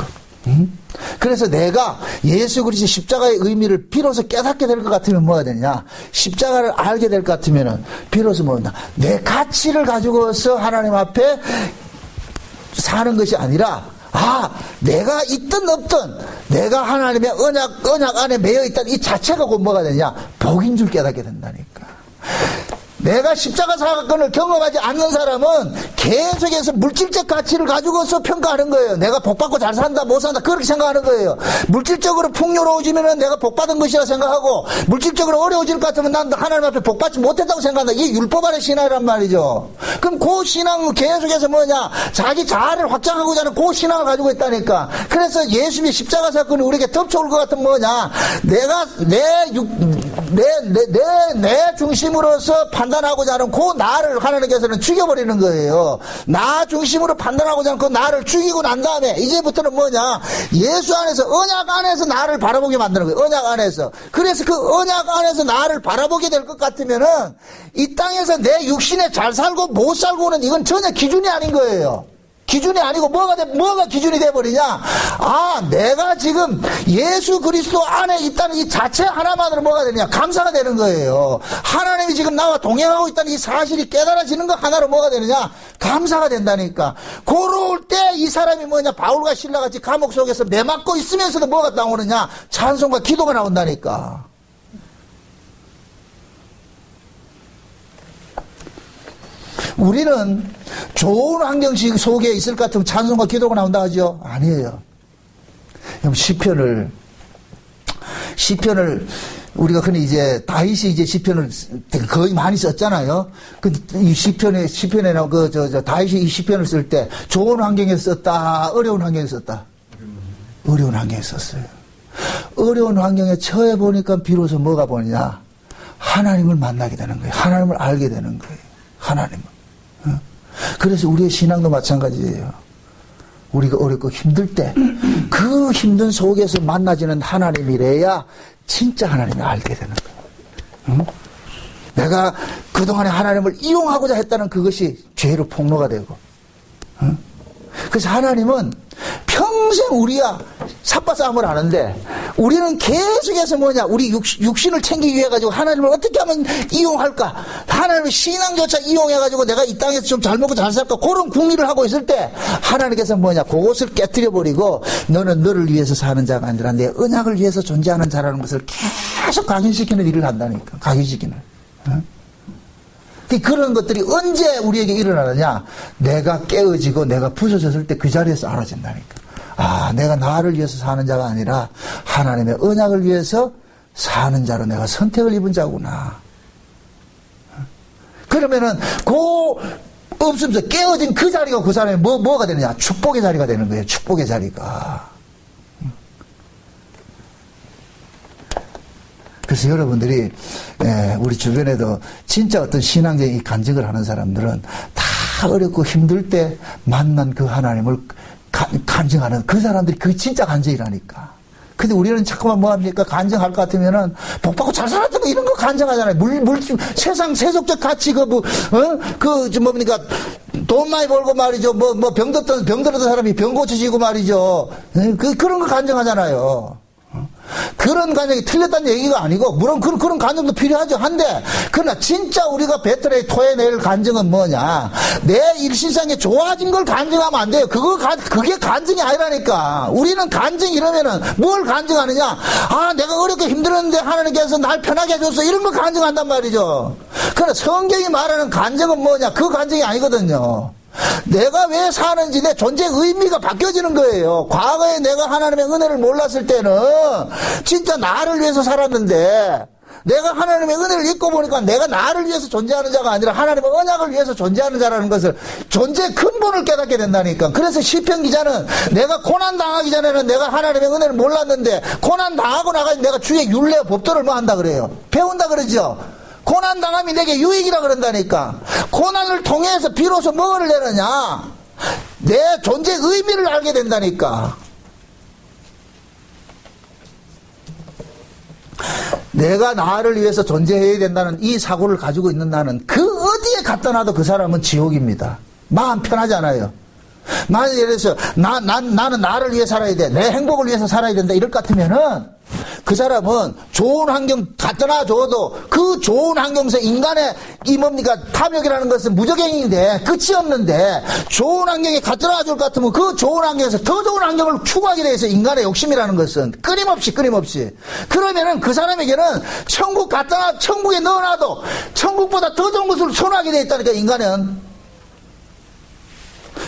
그래서 내가 예수 그리스도의 십자가의 의미를 비로소 깨닫게 될 것 같으면 뭐가 되냐? 십자가를 알게 될 것 같으면은 비로소 뭐냐? 내 가치를 가지고서 하나님 앞에 사는 것이 아니라, 내가 있든 없든 내가 하나님의 언약 안에 매여 있다는 이 자체가 곧 뭐가 되냐? 복인 줄 깨닫게 된다니까. 내가 십자가 사건을 경험하지 않는 사람은 계속해서 물질적 가치를 가지고서 평가하는 거예요. 내가 복받고 잘 산다, 못 산다, 그렇게 생각하는 거예요. 물질적으로 풍요로워지면 내가 복받은 것이라 생각하고, 물질적으로 어려워질 것 같으면 난 하나님 앞에 복받지 못했다고 생각한다. 이게 율법 아래 신앙이란 말이죠. 그럼 그 신앙은 계속해서 뭐냐? 자기 자아를 확장하고자 하는 그 신앙을 가지고 있다니까. 그래서 예수님의 십자가 사건이 우리에게 덮쳐올 것 같은 뭐냐? 내가 내 중심으로서 판단하고자 하는 그 나를 하나님께서는 죽여버리는 거예요. 나 중심으로 판단하고자 하는 그 나를 죽이고 난 다음에 이제부터는 뭐냐? 예수 안에서, 언약 안에서 나를 바라보게 만드는 거예요. 언약 안에서. 그래서 그 언약 안에서 나를 바라보게 될 것 같으면은 이 땅에서 내 육신에 잘 살고 못 살고는 이건 전혀 기준이 아닌 거예요. 기준이 아니고 뭐가 기준이 돼버리냐? 내가 지금 예수 그리스도 안에 있다는 이 자체 하나만으로 뭐가 되느냐? 감사가 되는 거예요. 하나님이 지금 나와 동행하고 있다는 이 사실이 깨달아지는 것 하나로 뭐가 되느냐? 감사가 된다니까. 그럴 때 이 사람이 뭐냐? 바울과 신라같이 감옥 속에서 매맞고 있으면서도 뭐가 나오느냐? 찬송과 기도가 나온다니까. 우리는 좋은 환경 속에 있을 것 같으면 찬송과 기도가 나온다 하죠? 아니에요. 시편을 우리가 흔히 이제 다윗이 이제 시편을 거의 많이 썼잖아요. 이 시편에 나온 다윗이 이 시편을 쓸 때 좋은 환경에서 썼다, 어려운 환경에서 썼다. 어려운 환경에서 썼어요. 어려운 환경에 처해 보니까 비로소 뭐가 보느냐? 하나님을 만나게 되는 거예요. 하나님을 알게 되는 거예요. 하나님을. 그래서 우리의 신앙도 마찬가지예요. 우리가 어렵고 힘들 때 그 힘든 속에서 만나지는 하나님이래야 진짜 하나님을 알게 되는 거예요. 내가 그동안에 하나님을 이용하고자 했다는 그것이 죄로 폭로가 되고, 그래서 하나님은 평생 우리와 삽바싸움을 하는데 우리는 계속해서 뭐냐? 우리 육신을 챙기기 위해 가지고 하나님을 어떻게 하면 이용할까? 하나님의 신앙조차 이용해 가지고 내가 이 땅에서 좀 잘 먹고 잘 살까? 그런 궁리를 하고 있을 때 하나님께서 뭐냐? 그것을 깨뜨려 버리고 너는 너를 위해서 사는 자가 아니라 내 언약을 위해서 존재하는 자라는 것을 계속 각인시키는 일을 한다니까. 각인시키는. 그런 것들이 언제 우리에게 일어나느냐? 내가 깨어지고 내가 부서졌을 때 그 자리에서 알아진다니까. 내가 나를 위해서 사는 자가 아니라 하나님의 언약을 위해서 사는 자로 내가 선택을 입은 자구나. 그러면은 없으면서 깨어진 그 자리가 그 사람이 뭐가 되느냐? 축복의 자리가 되는 거예요. 축복의 자리가. 그래서 여러분들이 우리 주변에도 진짜 어떤 신앙적인 간증을 하는 사람들은 다 어렵고 힘들 때 만난 그 하나님을 간증하는 그 사람들이 그 진짜 간증이라니까. 근데 우리는 자꾸만 뭐합니까? 간증할 것 같으면은 복 받고 잘 살았던 거 이런 거 간증하잖아요. 세상 세속적 가치 뭡니까? 돈 많이 벌고 말이죠. 병들었던 사람이 병 고쳐지고 말이죠. 그런 거 간증하잖아요. 그런 간증이 틀렸다는 얘기가 아니고, 물론 그런 간증도 필요하죠. 한데, 그러나 진짜 우리가 배틀에 토해낼 간증은 뭐냐? 내 일신상에 좋아진 걸 간증하면 안 돼요. 그게 간증이 아니라니까. 우리는 간증 이러면은 뭘 간증하느냐? 아, 내가 어렵게 힘들었는데 하나님께서 날 편하게 해줬어. 이런 걸 간증한단 말이죠. 그러나 성경이 말하는 간증은 뭐냐? 그 간증이 아니거든요. 내가 왜 사는지 내 존재의 의미가 바뀌어지는 거예요. 과거에 내가 하나님의 은혜를 몰랐을 때는 진짜 나를 위해서 살았는데, 내가 하나님의 은혜를 잊고 보니까 내가 나를 위해서 존재하는 자가 아니라 하나님의 언약을 위해서 존재하는 자라는 것을, 존재의 근본을 깨닫게 된다니까. 그래서 시편 기자는 내가 고난 당하기 전에는 내가 하나님의 은혜를 몰랐는데, 고난 당하고 나가니 내가 주의 율례와 법도를 뭐 한다 그래요? 배운다 그러죠. 고난당함이 내게 유익이라 그런다니까. 고난을 통해서 비로소 뭐를 내느냐? 내 존재의 의미를 알게 된다니까. 내가 나를 위해서 존재해야 된다는 이 사고를 가지고 있는 나는 그 어디에 갖다 놔도 그 사람은 지옥입니다. 마음 편하지 않아요. 만약 예를 들어서 나는 나를 위해 살아야 돼, 내 행복을 위해서 살아야 된다 이럴 것 같으면은 그 사람은 좋은 환경 갖다 놔줘도 그 좋은 환경에서 인간의 탐욕이라는 것은 무적행인데 끝이 없는데, 좋은 환경에 갖다 놔줄 것 같으면 그 좋은 환경에서 더 좋은 환경을 추구하게 돼 있어. 인간의 욕심이라는 것은 끊임없이 그러면은 그 사람에게는 천국에 넣어놔도 천국보다 더 좋은 것을 선호하게 돼 있다니까, 인간은.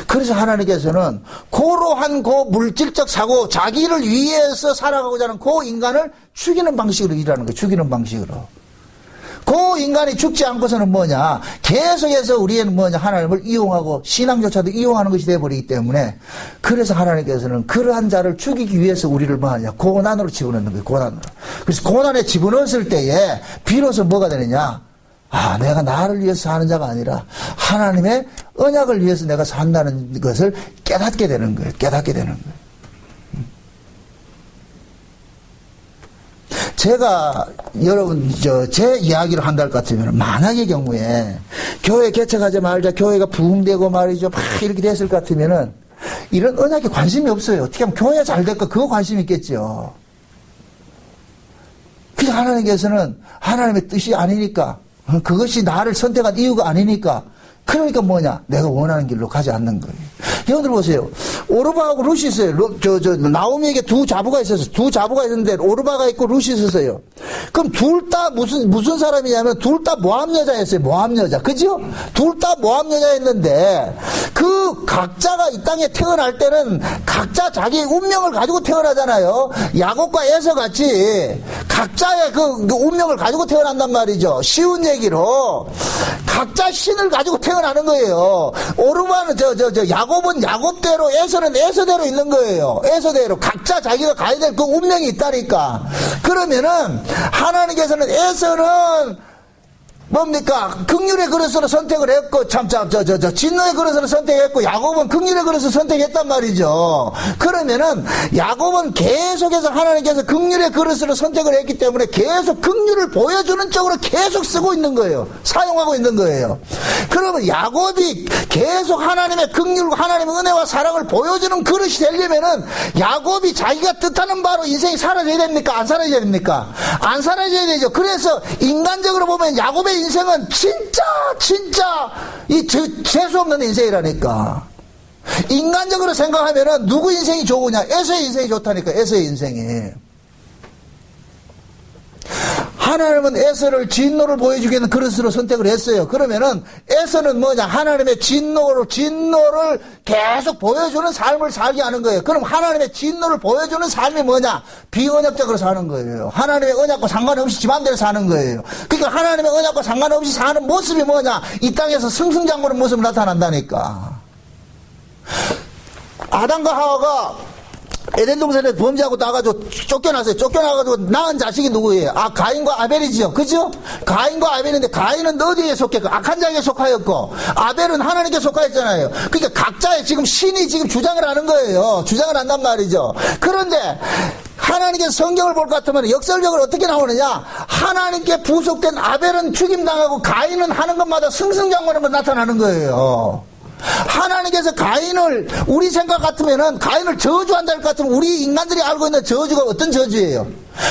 그래서 하나님께서는 고로한 물질적 사고, 자기를 위해서 살아가고자 하는 그 인간을 죽이는 방식으로 일하는 거예요. 죽이는 방식으로. 그 인간이 죽지 않고서는 뭐냐? 계속해서 우리는 뭐냐? 하나님을 이용하고 신앙조차도 이용하는 것이 되어버리기 때문에, 그래서 하나님께서는 그러한 자를 죽이기 위해서 우리를 뭐하냐? 고난으로 집어넣는 거예요. 고난으로. 그래서 고난에 집어넣었을 때에 비로소 뭐가 되느냐? 아, 내가 나를 위해서 사는 자가 아니라 하나님의 언약을 위해서 내가 산다는 것을 깨닫게 되는 거예요. 제가 여러분 제 이야기를 한다 할 것 같으면, 만약의 경우에 교회 개척하지 말자, 교회가 부흥되고 말이죠, 막 이렇게 됐을 것 같으면은 이런 언약에 관심이 없어요. 어떻게 하면 교회가 잘 될까, 그거 관심이 있겠죠. 그래서 하나님께서는 하나님의 뜻이 아니니까, 그것이 나를 선택한 이유가 아니니까, 그러니까 뭐냐? 내가 원하는 길로 가지 않는 거예요. 여러분들 보세요. 오르바하고 룻이 있어요. 나오미에게 두 자부가 있었어요. 두 자부가 있는데 오르바가 있고 룻이 있었어요. 그럼 둘 다 무슨 사람이냐면 둘 다 모함 여자였어요. 모함 여자. 그죠? 둘 다 모함 여자였는데, 그 각자가 이 땅에 태어날 때는 각자 자기의 운명을 가지고 태어나잖아요. 야곱과 에서 같이 각자의 그 운명을 가지고 태어난단 말이죠. 쉬운 얘기로 각자 신을 가지고 태어나는 거예요. 오르바는 야곱은 야곱대로, 에서는 에서대로 있는 거예요. 에서대로 각자 자기가 가야 될 그 운명이 있다니까. 그러면은 하나님께서는 에서는 뭡니까? 긍휼의 그릇으로 선택을 했고, 진노의 그릇으로 선택했고, 야곱은 긍휼의 그릇으로 선택했단 말이죠. 그러면은 야곱은 계속해서 하나님께서 긍휼의 그릇으로 선택을 했기 때문에 계속 긍휼을 보여주는 쪽으로 계속 쓰고 있는 거예요. 사용하고 있는 거예요. 그러면 야곱이 계속 하나님의 긍휼과 하나님의 은혜와 사랑을 보여주는 그릇이 되려면은 야곱이 자기가 뜻하는 바로 인생이 사라져야 됩니까? 안 사라져야 됩니까? 안 사라져야 되죠. 그래서 인간적으로 보면 야곱의 인생은 진짜 재수 없는 인생이라니까. 인간적으로 생각하면은 누구 인생이 좋으냐? 에서의 인생이 좋다니까. 에서의 인생이. 하나님은 에서를 진노를 보여주기 위한 그릇으로 선택을 했어요. 그러면은 에서는 뭐냐? 하나님의 진노를 계속 보여주는 삶을 살게 하는 거예요. 그럼 하나님의 진노를 보여주는 삶이 뭐냐? 비언약적으로 사는 거예요. 하나님의 언약과 상관없이 지 맘대로 사는 거예요. 그러니까 하나님의 언약과 상관없이 사는 모습이 뭐냐? 이 땅에서 승승장구하는 모습이 나타난다니까. 아담과 하와가 에덴 동산에 범죄하고 나가지고 쫓겨났어요. 쫓겨나가지고 낳은 자식이 누구예요? 가인과 아벨이죠. 그죠? 가인과 아벨인데, 가인은 어디에 속했고? 악한 자에게 속하였고, 아벨은 하나님께 속하였잖아요. 그러니까 각자의 지금 신이 지금 주장을 하는 거예요. 주장을 한단 말이죠. 그런데 하나님께서 성경을 볼 것 같으면 역설적으로 어떻게 나오느냐? 하나님께 부속된 아벨은 죽임당하고 가인은 하는 것마다 승승장구하는 것 나타나는 거예요. 하나님께서 가인을, 우리 생각 같으면은 가인을 저주한다 할 것 같으면 우리 인간들이 알고 있는 저주가 어떤 저주예요?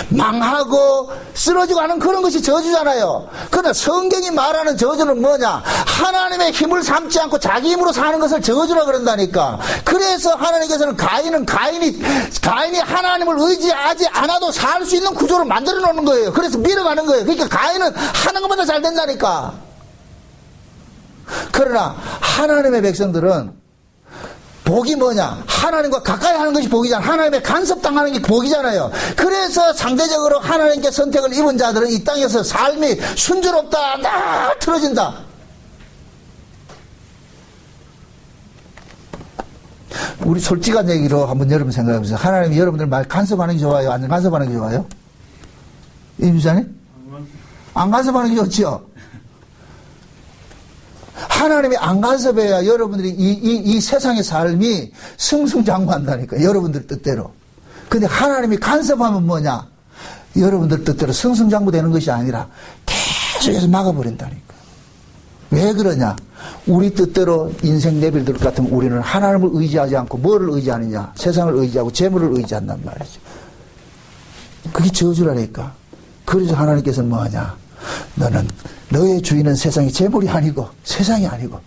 망하고 쓰러지고 하는 그런 것이 저주잖아요. 그러나 성경이 말하는 저주는 뭐냐? 하나님의 힘을 삼지 않고 자기 힘으로 사는 것을 저주라 그런다니까. 그래서 하나님께서는 가인이 하나님을 의지하지 않아도 살 수 있는 구조를 만들어 놓는 거예요. 그래서 밀어가는 거예요. 그러니까 가인은 하는 것마다 잘 된다니까. 그러나 하나님의 백성들은 복이 뭐냐? 하나님과 가까이 하는 것이 복이잖아. 하나님의 간섭당하는 게 복이잖아요. 그래서 상대적으로 하나님께 선택을 입은 자들은 이 땅에서 삶이 순조롭다, 다 틀어진다. 우리 솔직한 얘기로 한번 여러분 생각해보세요. 하나님이 여러분들 말 간섭하는 게 좋아요? 안 간섭하는 게 좋아요? 임주자님? 안 간섭하는 게 좋죠? 하나님이 안 간섭해야 여러분들이 이 세상의 삶이 승승장구한다니까. 여러분들 뜻대로. 근데 하나님이 간섭하면 뭐냐? 여러분들 뜻대로 승승장구 되는 것이 아니라 계속해서 막아버린다니까. 왜 그러냐? 우리 뜻대로 인생 내빌들 같으면 우리는 하나님을 의지하지 않고 뭐를 의지하느냐? 세상을 의지하고 재물을 의지한단 말이죠. 그게 저주라니까. 그래서 하나님께서는 뭐하냐? 너는 너의 주인은 세상이 재물이 아니고 세상이 아니고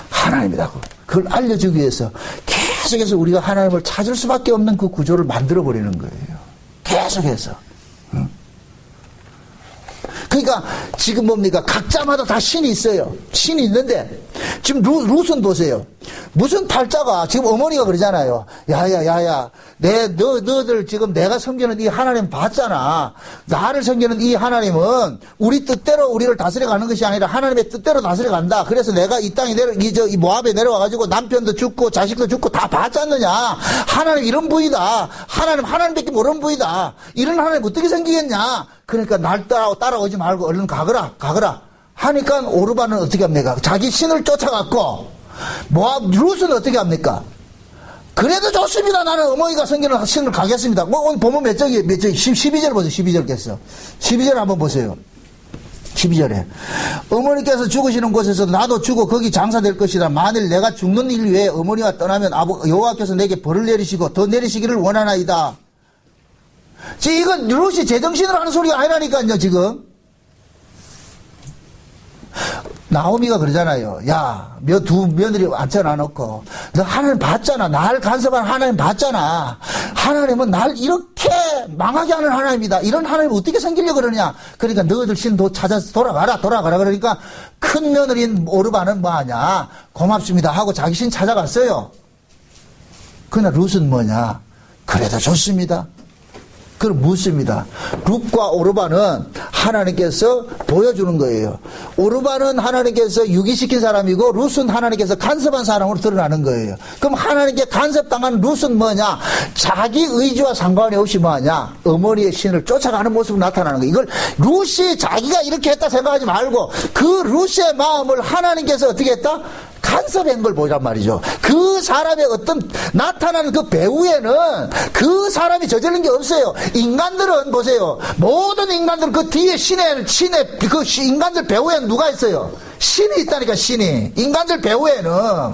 하나님이라고. 그걸 알려주기 위해서 계속해서 우리가 하나님을 찾을 수밖에 없는 그 구조를 만들어버리는 거예요. 계속해서. 응? 그러니까 지금 뭡니까? 각자마다 다 신이 있어요. 신이 있는데 지금 룻은 보세요. 무슨 팔자가 지금 어머니가 그러잖아요. 야야 너들 지금 내가 섬기는 이 하나님 봤잖아. 나를 섬기는 이 하나님은 우리 뜻대로 우리를 다스려 가는 것이 아니라 하나님의 뜻대로 다스려 간다. 그래서 내가 이 땅에 이 모압에 내려와 가지고 남편도 죽고 자식도 죽고 다 봤지 않느냐. 하나님 이런 부이다. 하나님밖에 모르는 부이다. 이런 하나님 어떻게 섬기겠냐. 그러니까 날 따라오지 말고 얼른 가거라 하니까 오르반은 어떻게 합니까? 자기 신을 쫓아갔고 룻은 어떻게 합니까? 그래도 좋습니다. 나는 어머니가 섬기는 신을 가겠습니다. 뭐 오늘 보면 몇 적이 12절 보세요. 12절께서 12절 한번 보세요. 12절에 어머니께서 죽으시는 곳에서 나도 죽어 거기 장사될 것이다. 만일 내가 죽는 일 위에 어머니가 떠나면 여호와께서 내게 벌을 내리시고 더 내리시기를 원하나이다. 지금 이건 룻이 제정신으로 하는 소리가 아니라니까요. 지금 나오미가 그러잖아요. 야, 두 며느리 앉혀놔놓고 너 하나님 봤잖아. 날 간섭하는 하나님 봤잖아. 하나님은 날 이렇게 망하게 하는 하나님이다. 이런 하나님을 어떻게 섬기려고 그러냐. 그러니까 너희들 신도 찾아서 돌아가라 그러니까 큰 며느리인 오르반은 뭐하냐. 고맙습니다 하고 자기 신 찾아갔어요. 그러나 룻은 뭐냐. 그래도 좋습니다. 그럼 묻습니다. 룻과 오르반은 하나님께서 보여주는 거예요. 오르반은 하나님께서 유기시킨 사람이고 룻은 하나님께서 간섭한 사람으로 드러나는 거예요. 그럼 하나님께 간섭당한 룻은 뭐냐? 자기 의지와 상관이 없이 뭐하냐? 어머니의 신을 쫓아가는 모습으로 나타나는 거예요. 이걸 룻이 자기가 이렇게 했다 생각하지 말고 그 룻의 마음을 하나님께서 어떻게 했다? 간섭한 걸 보란 말이죠. 그 사람의 어떤 나타나는 그 배후에는 그 사람이 저지른 게 없어요. 인간들은 보세요. 모든 인간들은 그 뒤에 신의 그 인간들 배후에는 누가 있어요? 신이 있다니까. 신이 인간들 배후에는.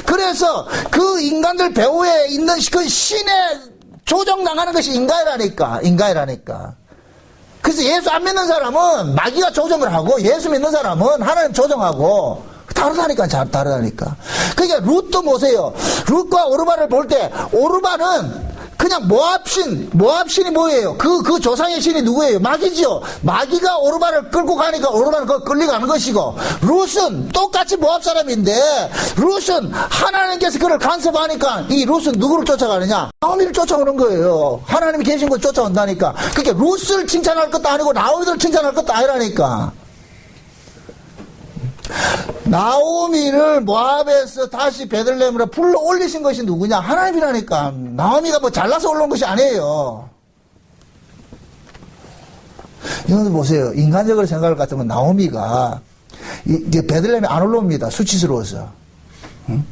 그래서 그 인간들 배후에 있는 그 신에 조정당하는 것이 인간이라니까. 그래서 예수 안 믿는 사람은 마귀가 조정을 하고 예수 믿는 사람은 하나님 조정하고 다르다니까. 잘 다르다니까. 그러니까 룻도 보세요. 룻과 오르반을 볼 때 오르반은 그냥 모압신이 뭐예요? 그 조상의 신이 누구예요? 마귀지요. 마귀가 오르반을 끌고 가니까 오르반은 끌려가는 것이고, 룻은 똑같이 모압 사람인데 룻은 하나님께서 그를 간섭하니까 이 룻은 누구를 쫓아가느냐? 나오미를 쫓아오는 거예요. 하나님이 계신 걸 쫓아온다니까. 그러니까 룻을 칭찬할 것도 아니고 나오미를 칭찬할 것도 아니라니까. 나오미를 모압에서 다시 베들레헴으로 불러 올리신 것이 누구냐? 하나님이라니까. 나오미가 뭐 잘나서 올라온 것이 아니에요. 여러분 보세요. 인간적으로 생각할 것 같으면 나오미가 베들레헴에 안 올라옵니다. 수치스러워서. 응?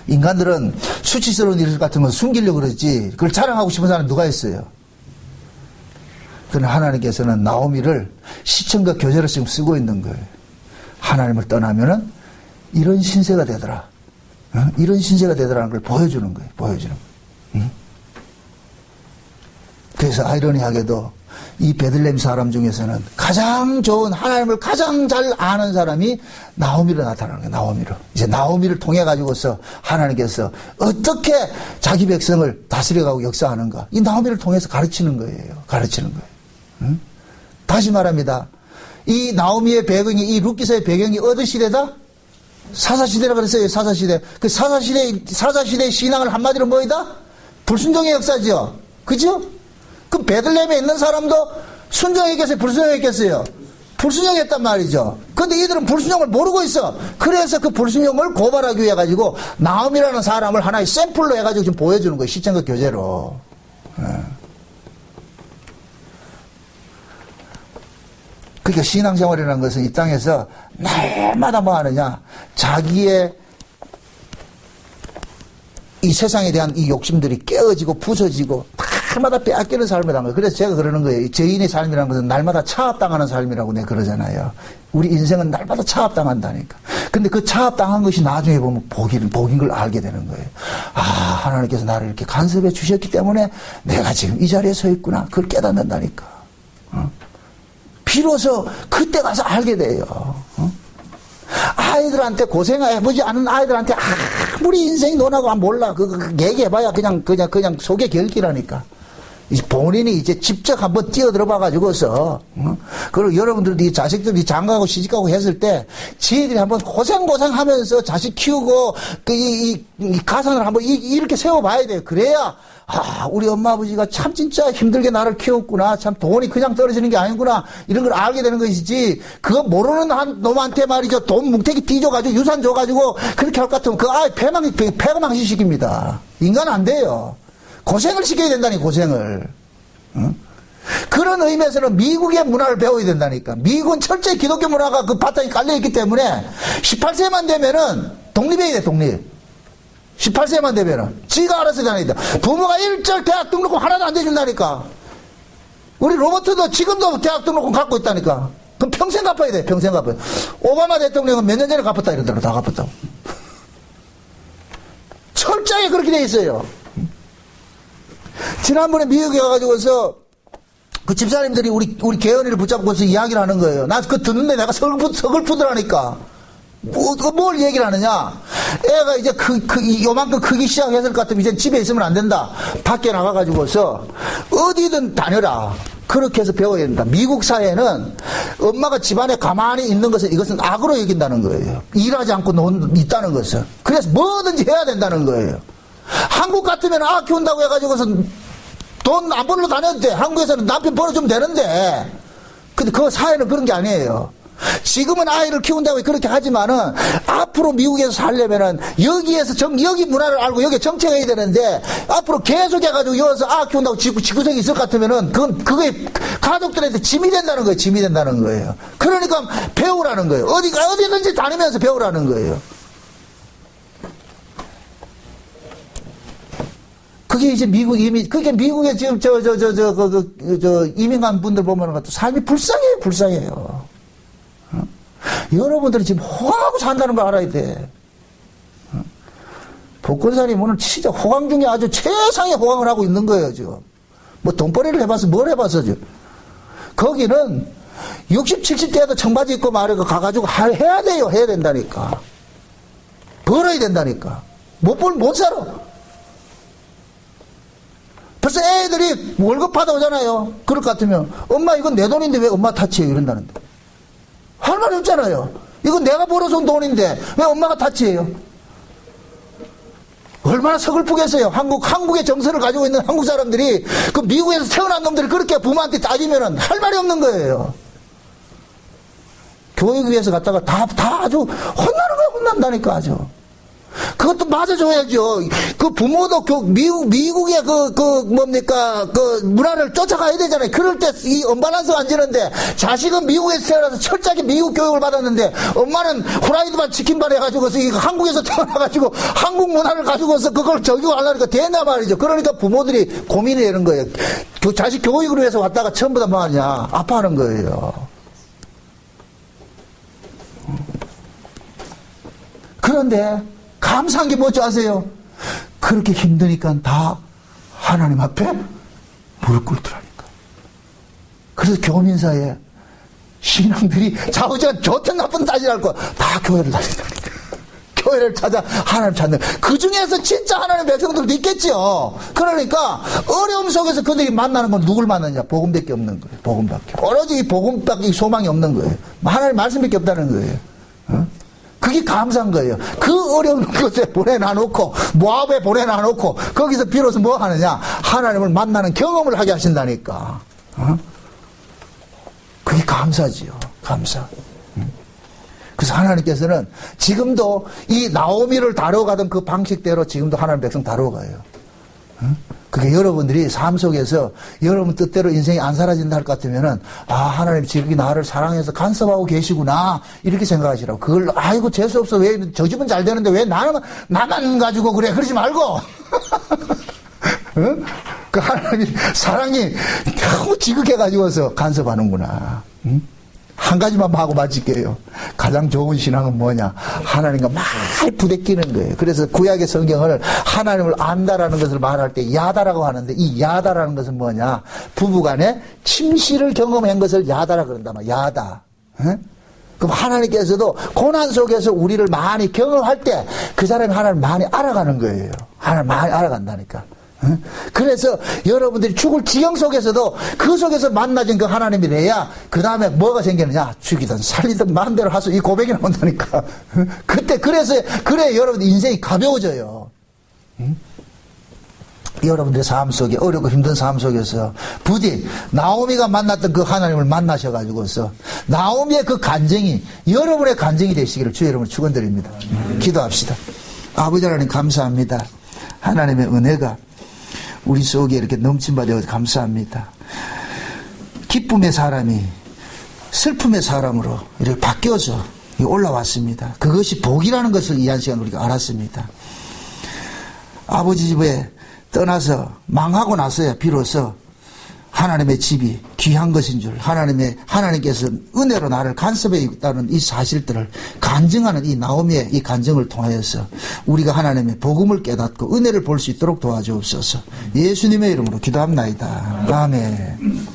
인간들은 수치스러운 일 같은 건 숨기려고 그러지 그걸 자랑하고 싶은 사람은 누가 있어요? 그러나 하나님께서는 나오미를 시청과 교재로 지금 쓰고 있는 거예요. 하나님을 떠나면은 이런 신세가 되더라. 이런 신세가 되더라는 걸 보여주는 거예요. 보여주는 거예요. 그래서 아이러니하게도 이 베들레헴 사람 중에서는 가장 좋은 하나님을 가장 잘 아는 사람이 나오미로 나타나는 거예요. 나오미로. 이제 나오미를 통해 가지고서 하나님께서 어떻게 자기 백성을 다스려가고 역사하는가. 이 나오미를 통해서 가르치는 거예요. 가르치는 거예요. 다시 말합니다. 이 나오미의 배경이 이 룻기서의 배경이 어느 시대다? 사사시대라 그랬어요. 사사시대. 그 사사시대의 신앙을 한마디로 뭐이다? 불순종의 역사죠. 그죠? 그럼 베들레헴에 있는 사람도 순종했겠어요? 불순종했겠어요? 불순종했단 말이죠. 근데 이들은 불순종을 모르고 있어. 그래서 그 불순종을 고발하기 위해 가지고 나오미라는 사람을 하나의 샘플로 해가지고 지금 보여주는 거예요. 시청과 교재로. 그러니까 신앙생활이라는 것은 이 땅에서 날마다 뭐 하느냐. 자기의 이 세상에 대한 이 욕심들이 깨어지고 부서지고 날마다 빼앗기는 삶을 한 거예요. 그래서 제가 그러는 거예요. 죄인의 삶이라는 것은 날마다 차압당하는 삶이라고 내가 그러잖아요. 우리 인생은 날마다 차압당한다니까. 근데 그 차압당한 것이 나중에 보면 복인 걸 알게 되는 거예요. 아, 하나님께서 나를 이렇게 간섭해 주셨기 때문에 내가 지금 이 자리에 서 있구나. 그걸 깨닫는다니까. 비로소 그때 가서 알게 돼요. 아이들한테 고생해보지 않은 아이들한테 아무리 인생이 논하고 몰라. 얘기해봐야 그냥 속에 결기라니까. 본인이 이제 직접 한번 뛰어들어봐가지고서, 그리고 여러분들도 이 자식들이 장가가고 시집가고 했을 때, 지혜들이 한번 고생하면서 자식 키우고, 이 가상을 한번 이렇게 세워봐야 돼요. 그래야, 우리 엄마 아버지가 참 진짜 힘들게 나를 키웠구나. 참 돈이 그냥 떨어지는 게 아니구나. 이런 걸 알게 되는 것이지. 그거 모르는 한 놈한테 말이죠. 돈 뭉태기 띠줘가지고 유산 줘가지고 그렇게 할 것 같으면 그 아이 폐가망신시킵니다. 인간 안 돼요. 고생을 시켜야 된다니, 고생을. 그런 의미에서는 미국의 문화를 배워야 된다니까. 미국은 철저히 기독교 문화가 그 바탕이 깔려있기 때문에 18세만 되면은 독립해야 돼, 독립. 18세만 되면은. 지가 알아서 다니다. 부모가 일절 대학 등록금 하나도 안 대준다니까. 우리 로버트도 지금도 대학 등록금 갖고 있다니까. 그럼 평생 갚아야 돼, 평생 갚아야 돼. 오바마 대통령은 몇 년 전에 갚았다 이러더라고, 다 갚았다고. 철저히 그렇게 돼 있어요. 지난번에 미국에 가가지고서 그 집사님들이 우리 개헌이를 붙잡고서 이야기를 하는 거예요. 나 그거 듣는데 내가 서글프더라니까. 뭘 얘기를 하느냐. 애가 이제 요만큼 크기 시작했을 것 같으면 이제 집에 있으면 안 된다. 밖에 나가가지고서 어디든 다녀라. 그렇게 해서 배워야 된다. 미국 사회는 엄마가 집안에 가만히 있는 것은 이것은 악으로 여긴다는 거예요. 일하지 않고 있다는 것은. 그래서 뭐든지 해야 된다는 거예요. 한국 같으면 키운다고 해가지고서 돈 안 벌러 다녀도 돼. 한국에서는 남편 벌어주면 되는데. 근데 그 사회는 그런 게 아니에요. 지금은 아이를 키운다고 그렇게 하지만은 앞으로 미국에서 살려면은 여기에서 여기 문화를 알고 여기 정책해야 되는데 앞으로 계속 해가지고 여기서 키운다고 지구석이 있을 것 같으면은 그게 가족들한테 짐이 된다는 거예요. 짐이 된다는 거예요. 그러니까 배우라는 거예요. 어디든지 다니면서 배우라는 거예요. 그게 이제 그게 미국에 지금 이민 간 분들 보면 삶이 불쌍해요. 여러분들이 지금 호강하고 산다는 거 알아야 돼. 복권사님 오늘 진짜 호강 중에 아주 최상의 호강을 하고 있는 거예요, 지금. 뭐 돈벌이를 해봐서 뭘 해봤어, 지금. 거기는 60, 70대에도 청바지 입고 말이고 가가지고 해야 돼요. 해야 된다니까. 벌어야 된다니까. 못 살아. 벌써 애들이 월급 받아오잖아요. 그럴 것 같으면 엄마 이건 내 돈인데 왜 엄마 타치해요? 이런다는데. 할 말이 없잖아요. 이건 내가 벌어서 온 돈인데 왜 엄마가 타치해요? 얼마나 서글프겠어요. 한국의 정서를 가지고 있는 한국 사람들이 그 미국에서 태어난 놈들이 그렇게 부모한테 따지면은 할 말이 없는 거예요. 교육위에서 갔다가 다 아주 혼나는 거야. 혼난다니까 아주. 그것도 맞아줘야죠. 그 부모도 미국의 뭡니까, 문화를 쫓아가야 되잖아요. 그럴 때 이 언밸런스가 안 지는데, 자식은 미국에서 태어나서 철저하게 미국 교육을 받았는데, 엄마는 후라이드반 치킨반 해가지고서 한국에서 태어나가지고 한국 문화를 가지고서 그걸 적용하려니까 되나 말이죠. 그러니까 부모들이 고민이 되는 거예요. 그 자식 교육을 위해서 왔다가 전부 다 뭐하냐, 아파하는 거예요. 그런데 감사한 게 뭔지 아세요? 그렇게 힘드니까 다 하나님 앞에 무릎 꿇더라니까. 그래서 교민사에 신앙들이 좌우지간 좋든 나쁜 따지지 않고 다 교회를 다닌다니까. 교회를 찾아 하나님 찾는. 그 중에서 진짜 하나님 백성들도 있겠지요. 그러니까 어려움 속에서 그들이 만나는 건 누굴 만나냐? 복음밖에 없는 거예요. 복음밖에. 오로지 이 복음밖에 소망이 없는 거예요. 하나님 말씀밖에 없다는 거예요. 어? 그게 감사한 거예요. 그 어려운 곳에 보내놔놓고, 모압에 보내놔놓고, 거기서 비로소 뭐 하느냐? 하나님을 만나는 경험을 하게 하신다니까. 어? 그게 감사지요. 감사. 그래서 하나님께서는 지금도 이 나오미를 다뤄가던 그 방식대로 지금도 하나님 백성 다뤄가요. 그게 여러분들이 삶 속에서 여러분 뜻대로 인생이 안 사라진다 할 것 같으면은, 아, 하나님 지금 나를 사랑해서 간섭하고 계시구나. 이렇게 생각하시라고. 그걸, 아이고, 재수없어. 왜, 저 집은 잘 되는데 왜 나만 가지고 그래. 그러지 말고. 응? 그 하나님 사랑이 너무 지극해가지고서 간섭하는구나. 응? 한 가지만 하고 마칠게요. 가장 좋은 신앙은 뭐냐? 하나님과 많이 부대끼는 거예요. 그래서 구약의 성경을 하나님을 안다라는 것을 말할 때 야다라고 하는데, 이 야다라는 것은 뭐냐? 부부간에 침실을 경험한 것을 야다라 그런다. 야다. 에? 그럼 하나님께서도 고난 속에서 우리를 많이 경험할 때 그 사람이 하나님을 많이 알아가는 거예요. 하나님을 많이 알아간다니까. 그래서 여러분들이 죽을 지경 속에서도 그 속에서 만나진 그 하나님이래야 그 다음에 뭐가 생기느냐? 죽이든 살리든 마음대로 하소. 이 고백이 나온다니까. 그때 그래서 그래 여러분 인생이 가벼워져요. 여러분들의 삶 속에 어렵고 힘든 삶 속에서 부디 나오미가 만났던 그 하나님을 만나셔가지고서 나오미의 그 간증이 여러분의 간증이 되시기를 주의 이름으로 축원드립니다. 기도합시다. 아버지 하나님 감사합니다. 하나님의 은혜가 우리 속에 이렇게 넘침바 되어 감사합니다. 기쁨의 사람이 슬픔의 사람으로 이렇게 바뀌어서 올라왔습니다. 그것이 복이라는 것을 이 한 시간 우리가 알았습니다. 아버지 집에 떠나서 망하고 나서야 비로소 하나님의 집이 귀한 것인 줄, 하나님께서 은혜로 나를 간섭해 있다는 이 사실들을 간증하는 이 나오미의 이 간증을 통하여서 우리가 하나님의 복음을 깨닫고 은혜를 볼 수 있도록 도와주옵소서. 예수님의 이름으로 기도합나이다. 아멘.